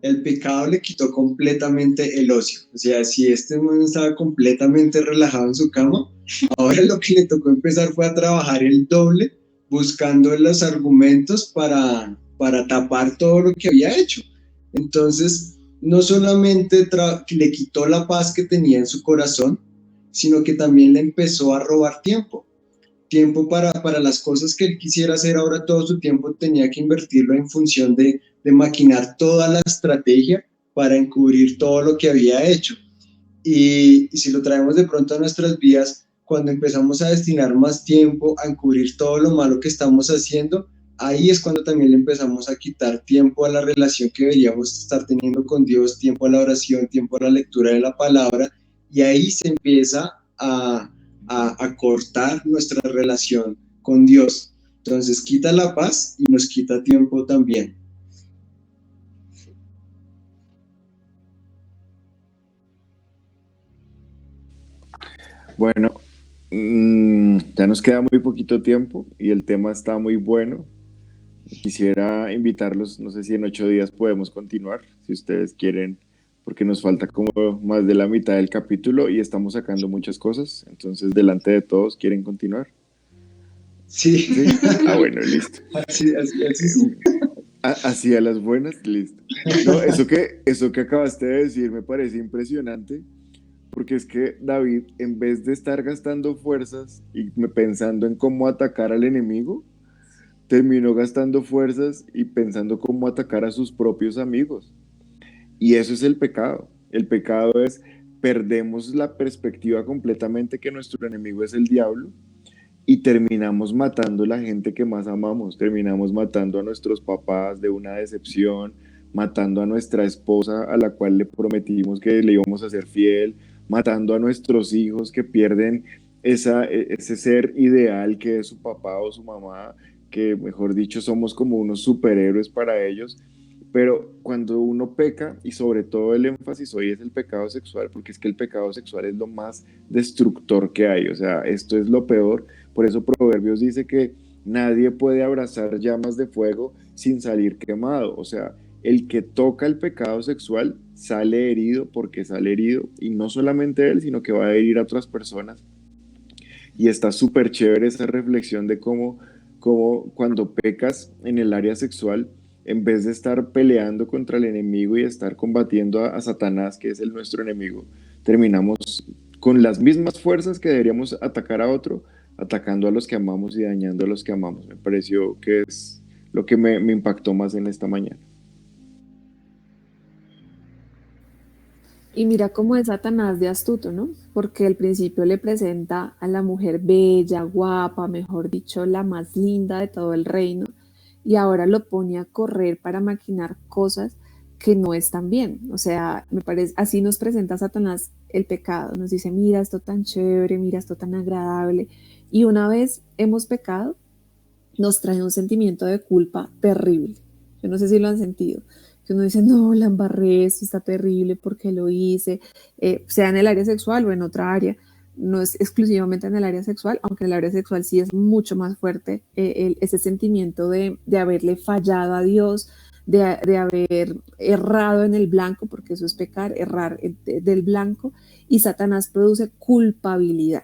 el pecado le quitó completamente el ocio. O sea, si este man estaba completamente relajado en su cama, ahora lo que le tocó empezar fue a trabajar el doble, buscando los argumentos para tapar todo lo que había hecho. Entonces, no solamente le quitó la paz que tenía en su corazón, sino que también le empezó a robar tiempo para las cosas que él quisiera hacer. Ahora todo su tiempo tenía que invertirlo en función de maquinar toda la estrategia para encubrir todo lo que había hecho. Y si lo traemos de pronto a nuestras vidas, cuando empezamos a destinar más tiempo a encubrir todo lo malo que estamos haciendo, ahí es cuando también le empezamos a quitar tiempo a la relación que deberíamos estar teniendo con Dios, tiempo a la oración, tiempo a la lectura de la palabra, y ahí se empieza a cortar nuestra relación con Dios. Entonces quita la paz y nos quita tiempo también. Bueno, ya nos queda muy poquito tiempo y el tema está muy bueno. Quisiera invitarlos, no sé si en 8 días podemos continuar, si ustedes quieren, porque nos falta como más de la mitad del capítulo y estamos sacando muchas cosas. Entonces, delante de todos, ¿quieren continuar? Sí. ¿Sí? Ah, bueno, listo. Así sí. Así a las buenas, listo. No, eso que acabaste de decir me parece impresionante, porque es que David, en vez de estar gastando fuerzas y pensando en cómo atacar al enemigo, terminó gastando fuerzas y pensando cómo atacar a sus propios amigos. Y eso es el pecado. El pecado es perdemos la perspectiva completamente que nuestro enemigo es el diablo y terminamos matando a la gente que más amamos, terminamos matando a nuestros papás de una decepción, matando a nuestra esposa a la cual le prometimos que le íbamos a ser fiel, matando a nuestros hijos que pierden ese ser ideal que es su papá o su mamá, que mejor dicho somos como unos superhéroes para ellos. Pero cuando uno peca, y sobre todo el énfasis hoy es el pecado sexual, porque es que el pecado sexual es lo más destructor que hay, o sea, esto es lo peor. Por eso Proverbios dice que nadie puede abrazar llamas de fuego sin salir quemado. O sea, el que toca el pecado sexual sale herido porque sale herido. Y no solamente él, sino que va a herir a otras personas. Y está súper chévere esa reflexión de cómo cuando pecas en el área sexual, en vez de estar peleando contra el enemigo y estar combatiendo a Satanás, que es nuestro enemigo, terminamos con las mismas fuerzas que deberíamos atacar a otro, atacando a los que amamos y dañando a los que amamos. Me pareció que es lo que me impactó más en esta mañana. Y mira cómo es Satanás de astuto, ¿no? Porque al principio le presenta a la mujer bella, guapa, mejor dicho, la más linda de todo el reino, y ahora lo pone a correr para maquinar cosas que no están bien. O sea, me parece, así nos presenta Satanás el pecado. Nos dice, mira esto tan chévere, mira esto tan agradable. Y una vez hemos pecado, nos trae un sentimiento de culpa terrible. Yo no sé si lo han sentido. Que uno dice, no, la embarré, esto está terrible, ¿por qué lo hice? Sea en el área sexual o en otra área. No es exclusivamente en el área sexual, aunque en el área sexual sí es mucho más fuerte ese sentimiento de haberle fallado a Dios, de haber errado en el blanco, porque eso es pecar, errar del blanco, y Satanás produce culpabilidad.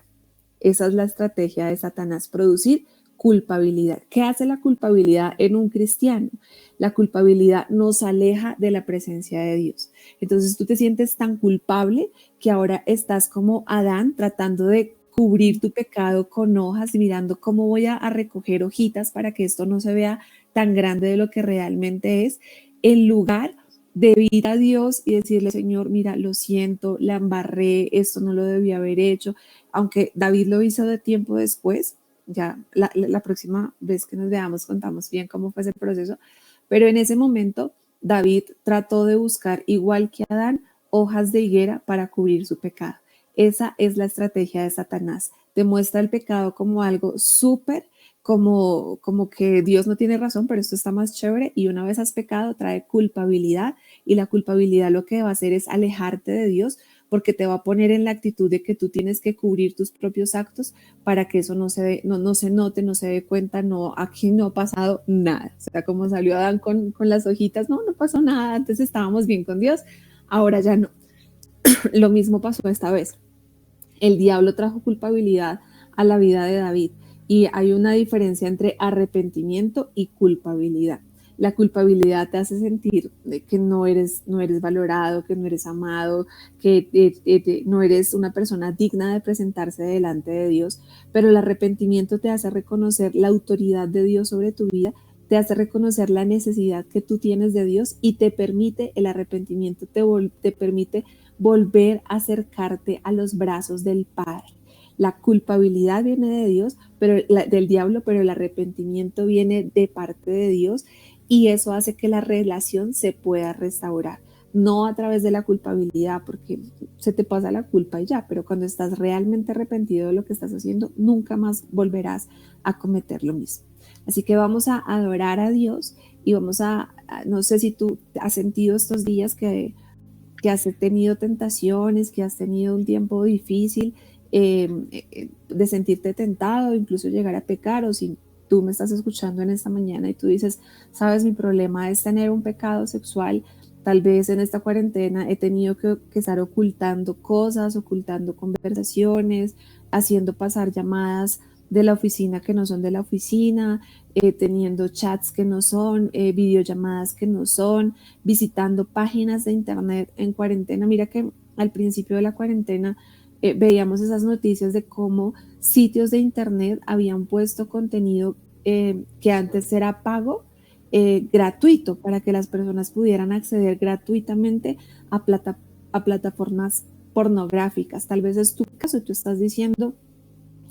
Esa es la estrategia de Satanás, producir culpabilidad. ¿Qué hace la culpabilidad en un cristiano? La culpabilidad nos aleja de la presencia de Dios. Entonces tú te sientes tan culpable que ahora estás como Adán tratando de cubrir tu pecado con hojas, mirando cómo voy a recoger hojitas para que esto no se vea tan grande de lo que realmente es, en lugar de ir a Dios y decirle, Señor, mira, lo siento, la embarré, esto no lo debía haber hecho, aunque David lo hizo de tiempo después. Ya la próxima vez que nos veamos contamos bien cómo fue ese proceso, pero en ese momento David trató de buscar, igual que Adán, hojas de higuera para cubrir su pecado. Esa es la estrategia de Satanás. Demuestra el pecado como algo súper, como que Dios no tiene razón, pero esto está más chévere, y una vez has pecado trae culpabilidad, y la culpabilidad lo que va a hacer es alejarte de Dios, porque te va a poner en la actitud de que tú tienes que cubrir tus propios actos para que eso no se note, no se dé cuenta, no, aquí no ha pasado nada. O sea, como salió Adán con las hojitas, no pasó nada, antes estábamos bien con Dios, ahora ya no. Lo mismo pasó esta vez. El diablo trajo culpabilidad a la vida de David, y hay una diferencia entre arrepentimiento y culpabilidad. La culpabilidad te hace sentir que no eres valorado, que no eres amado, que no eres una persona digna de presentarse delante de Dios, pero el arrepentimiento te hace reconocer la autoridad de Dios sobre tu vida, te hace reconocer la necesidad que tú tienes de Dios, y te permite, el arrepentimiento te permite volver a acercarte a los brazos del Padre. La culpabilidad viene de Dios, del diablo, pero el arrepentimiento viene de parte de Dios, y eso hace que la relación se pueda restaurar. No a través de la culpabilidad, porque se te pasa la culpa y ya, pero cuando estás realmente arrepentido de lo que estás haciendo, nunca más volverás a cometer lo mismo. Así que vamos a adorar a Dios, y vamos no sé si tú has sentido estos días que has tenido tentaciones, que has tenido un tiempo difícil, de sentirte tentado, incluso llegar a pecar, o si tú me estás escuchando en esta mañana y tú dices, sabes, mi problema es tener un pecado sexual, tal vez en esta cuarentena he tenido que estar ocultando cosas, ocultando conversaciones, haciendo pasar llamadas de la oficina que no son de la oficina, teniendo chats que no son, videollamadas que no son, visitando páginas de internet en cuarentena. Mira que al principio de la cuarentena, veíamos esas noticias de cómo sitios de internet habían puesto contenido que antes era pago, gratuito, para que las personas pudieran acceder gratuitamente a, a plataformas pornográficas. Tal vez es tu caso, tú estás diciendo,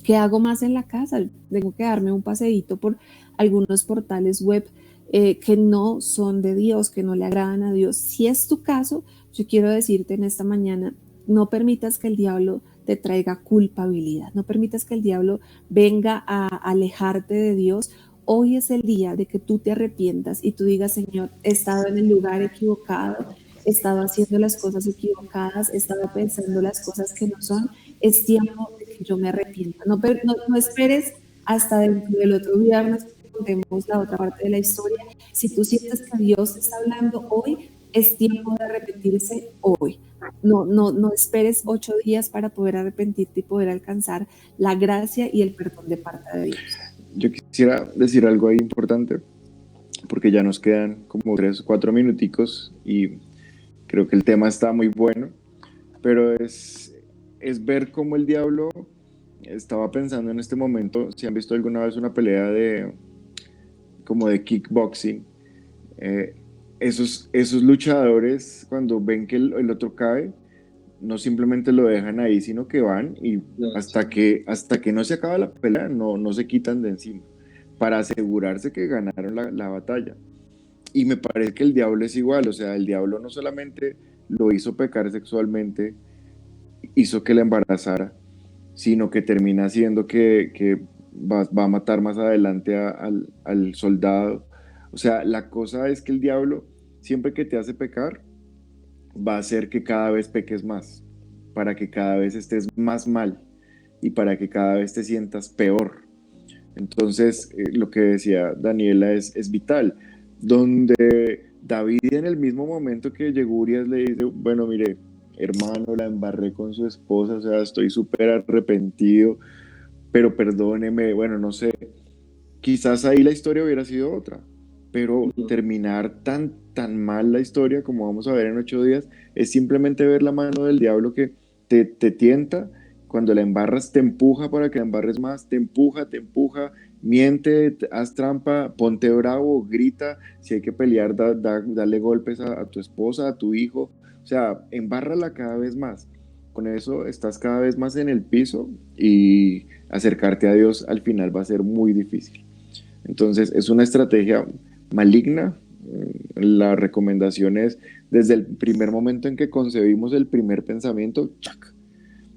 ¿qué hago más en la casa? Tengo que darme un paseíto por algunos portales web que no son de Dios, que no le agradan a Dios. Si es tu caso, yo quiero decirte en esta mañana, no permitas que el diablo te traiga culpabilidad, no permitas que el diablo venga a alejarte de Dios. Hoy es el día de que tú te arrepientas y tú digas, Señor, he estado en el lugar equivocado, he estado haciendo las cosas equivocadas, he estado pensando las cosas que no son. Es tiempo de que yo me arrepienta. No esperes hasta dentro del otro viernes que contemos la otra parte de la historia. Si tú sientes que Dios está hablando hoy, es tiempo de arrepentirse hoy. No esperes 8 días para poder arrepentirte y poder alcanzar la gracia y el perdón de parte de Dios. Yo quisiera decir algo ahí importante, porque ya nos quedan como 3 o 4 minuticos y creo que el tema está muy bueno, pero es ver cómo el diablo, estaba pensando en este momento, si han visto alguna vez una pelea como de kickboxing, esos luchadores cuando ven que el otro cae, no simplemente lo dejan ahí, sino que van y hasta que no se acaba la pelea, no se quitan de encima, para asegurarse que ganaron la batalla. Y me parece que el diablo es igual, o sea, el diablo no solamente lo hizo pecar sexualmente, hizo que la embarazara, sino que termina haciendo que va a matar más adelante al soldado. O sea, la cosa es que el diablo, siempre que te hace pecar, va a hacer que cada vez peques más, para que cada vez estés más mal y para que cada vez te sientas peor. Entonces, lo que decía Daniela es vital, donde David, en el mismo momento que llegó Urias, le dice, bueno, mire, hermano, la embarré con su esposa, o sea, estoy súper arrepentido, pero perdóneme, bueno, no sé, quizás ahí la historia hubiera sido otra, pero terminar tan mal la historia, como vamos a ver en 8 días, es simplemente ver la mano del diablo que te tienta, cuando la embarras te empuja para que la embarres más, te empuja, miente, haz trampa, ponte bravo, grita, si hay que pelear, dale golpes a tu esposa, a tu hijo, o sea, embárrala cada vez más. Con eso estás cada vez más en el piso y acercarte a Dios al final va a ser muy difícil. Entonces es una estrategia maligna. La recomendación es desde el primer momento en que concebimos el primer pensamiento, ¡chac!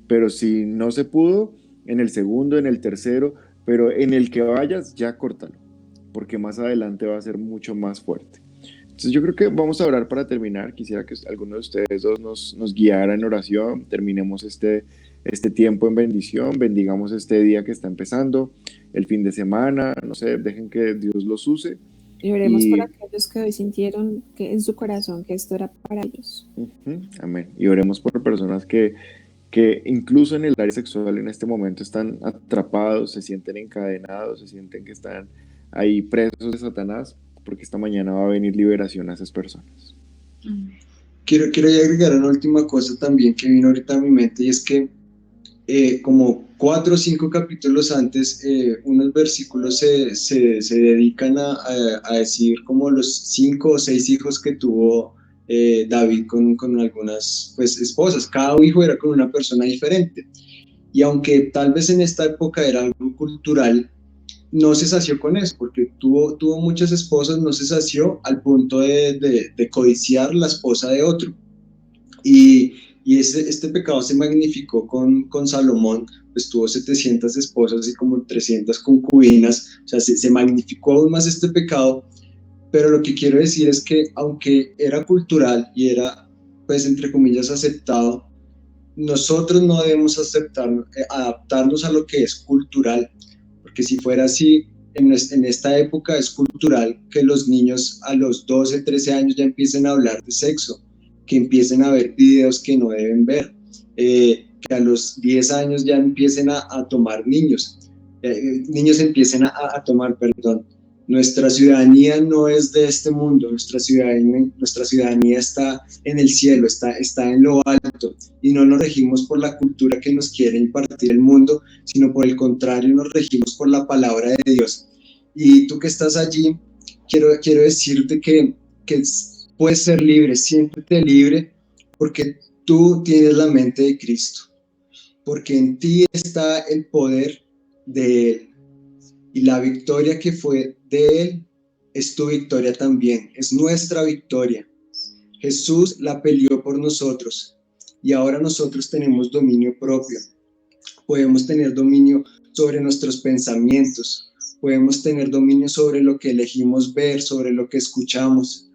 Pero si no se pudo, en el segundo, en el tercero, pero en el que vayas, ya córtalo, porque más adelante va a ser mucho más fuerte. Entonces yo creo que vamos a orar para terminar. Quisiera que alguno de ustedes dos nos guiara en oración, terminemos este tiempo en bendición, bendigamos este día que está empezando, el fin de semana, no sé, dejen que Dios los use. Y oremos por aquellos que hoy sintieron que en su corazón que esto era para ellos. Amén. Y oremos por personas que incluso en el área sexual en este momento están atrapados, se sienten encadenados, se sienten que están ahí presos de Satanás, porque esta mañana va a venir liberación a esas personas. Quiero agregar una última cosa también que vino ahorita a mi mente, y es que como 4 o 5 capítulos antes, unos versículos se dedican a decir como los 5 o 6 hijos que tuvo David con algunas pues, esposas. Cada hijo era con una persona diferente. Y aunque tal vez en esta época era algo cultural, no se sació con eso, porque tuvo muchas esposas, no se sació al punto de codiciar la esposa de otro. Y este pecado se magnificó con Salomón, pues tuvo 700 esposas y como 300 concubinas, o sea, se magnificó aún más este pecado. Pero lo que quiero decir es que aunque era cultural y era, pues, entre comillas, aceptado, nosotros no debemos adaptarnos a lo que es cultural, porque si fuera así, en esta época es cultural que los niños a los 12, 13 años ya empiecen a hablar de sexo, que empiecen a ver videos que no deben ver, que a los 10 años ya empiecen a tomar niños empiecen a tomar, Nuestra ciudadanía no es de este mundo, nuestra ciudadanía está en el cielo, está en lo alto, y no nos regimos por la cultura que nos quiere impartir el mundo, sino por el contrario, nos regimos por la palabra de Dios. Y tú que estás allí, quiero decirte que puedes ser libre, siéntete libre, porque tú tienes la mente de Cristo, porque en ti está el poder de Él. Y la victoria que fue de Él es tu victoria también, es nuestra victoria. Jesús la peleó por nosotros y ahora nosotros tenemos dominio propio. Podemos tener dominio sobre nuestros pensamientos, podemos tener dominio sobre lo que elegimos ver, sobre lo que escuchamos.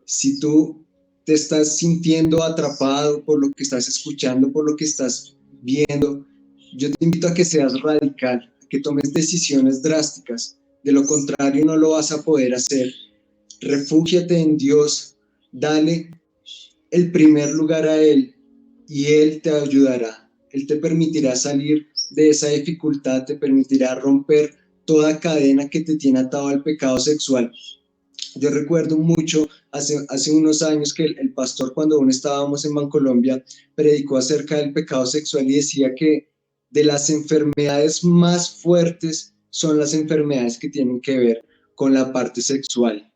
Si tú te estás sintiendo atrapado por lo que estás escuchando, por lo que estás viendo, yo te invito a que seas radical, que tomes decisiones drásticas. De lo contrario, no lo vas a poder hacer. Refúgiate en Dios, dale el primer lugar a Él y Él te ayudará. Él te permitirá salir de esa dificultad, te permitirá romper toda cadena que te tiene atado al pecado sexual. Yo recuerdo mucho hace unos años que el pastor, cuando aún estábamos en Bancolombia, predicó acerca del pecado sexual y decía que de las enfermedades más fuertes son las enfermedades que tienen que ver con la parte sexual.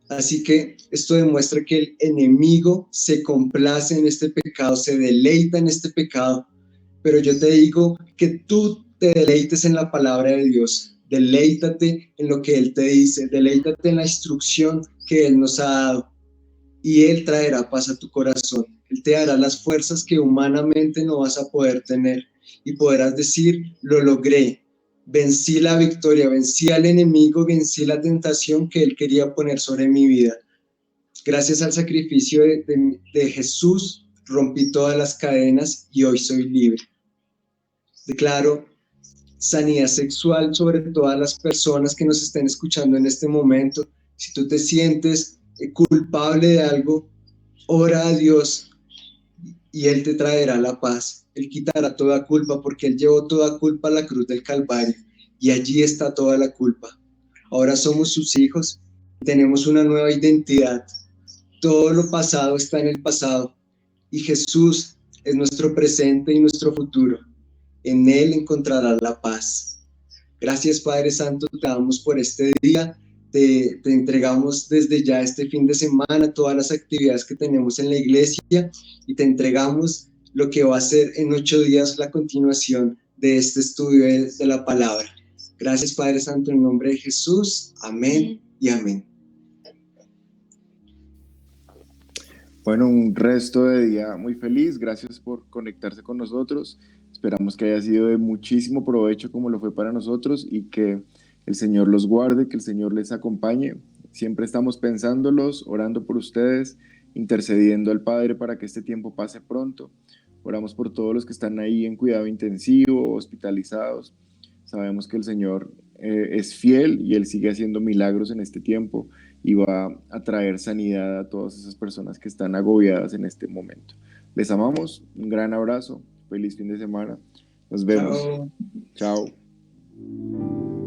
Así que esto demuestra que el enemigo se complace en este pecado, se deleita en este pecado, pero yo te digo que tú te deleites en la palabra de Dios, deleítate en lo que Él te dice, deleítate en la instrucción que Él nos ha dado y Él traerá paz a tu corazón. Él te dará las fuerzas que humanamente no vas a poder tener y podrás decir, lo logré, vencí la victoria, vencí al enemigo, vencí la tentación que Él quería poner sobre mi vida. Gracias al sacrificio de Jesús, rompí todas las cadenas y hoy soy libre. Declaro sanidad sexual sobre todas las personas que nos estén escuchando en este momento. Si tú te sientes culpable de algo, ora a Dios y Él te traerá la paz. Él quitará toda culpa porque Él llevó toda culpa a la cruz del Calvario y allí está toda la culpa. Ahora somos sus hijos y tenemos una nueva identidad. Todo lo pasado está en el pasado y Jesús es nuestro presente y nuestro futuro. En Él encontrarás la paz. Gracias, Padre Santo, te damos por este día. Te entregamos desde ya este fin de semana todas las actividades que tenemos en la iglesia y te entregamos lo que va a ser en 8 días la continuación de este estudio de la palabra. Gracias, Padre Santo, en nombre de Jesús. Amén y amén. Bueno, un resto de día muy feliz. Gracias por conectarse con nosotros. Esperamos que haya sido de muchísimo provecho como lo fue para nosotros y que el Señor los guarde, que el Señor les acompañe. Siempre estamos pensándolos, orando por ustedes, intercediendo al Padre para que este tiempo pase pronto. Oramos por todos los que están ahí en cuidado intensivo, hospitalizados. Sabemos que el Señor es fiel y Él sigue haciendo milagros en este tiempo y va a traer sanidad a todas esas personas que están agobiadas en este momento. Les amamos, un gran abrazo, feliz fin de semana, nos vemos. Chao. Chao.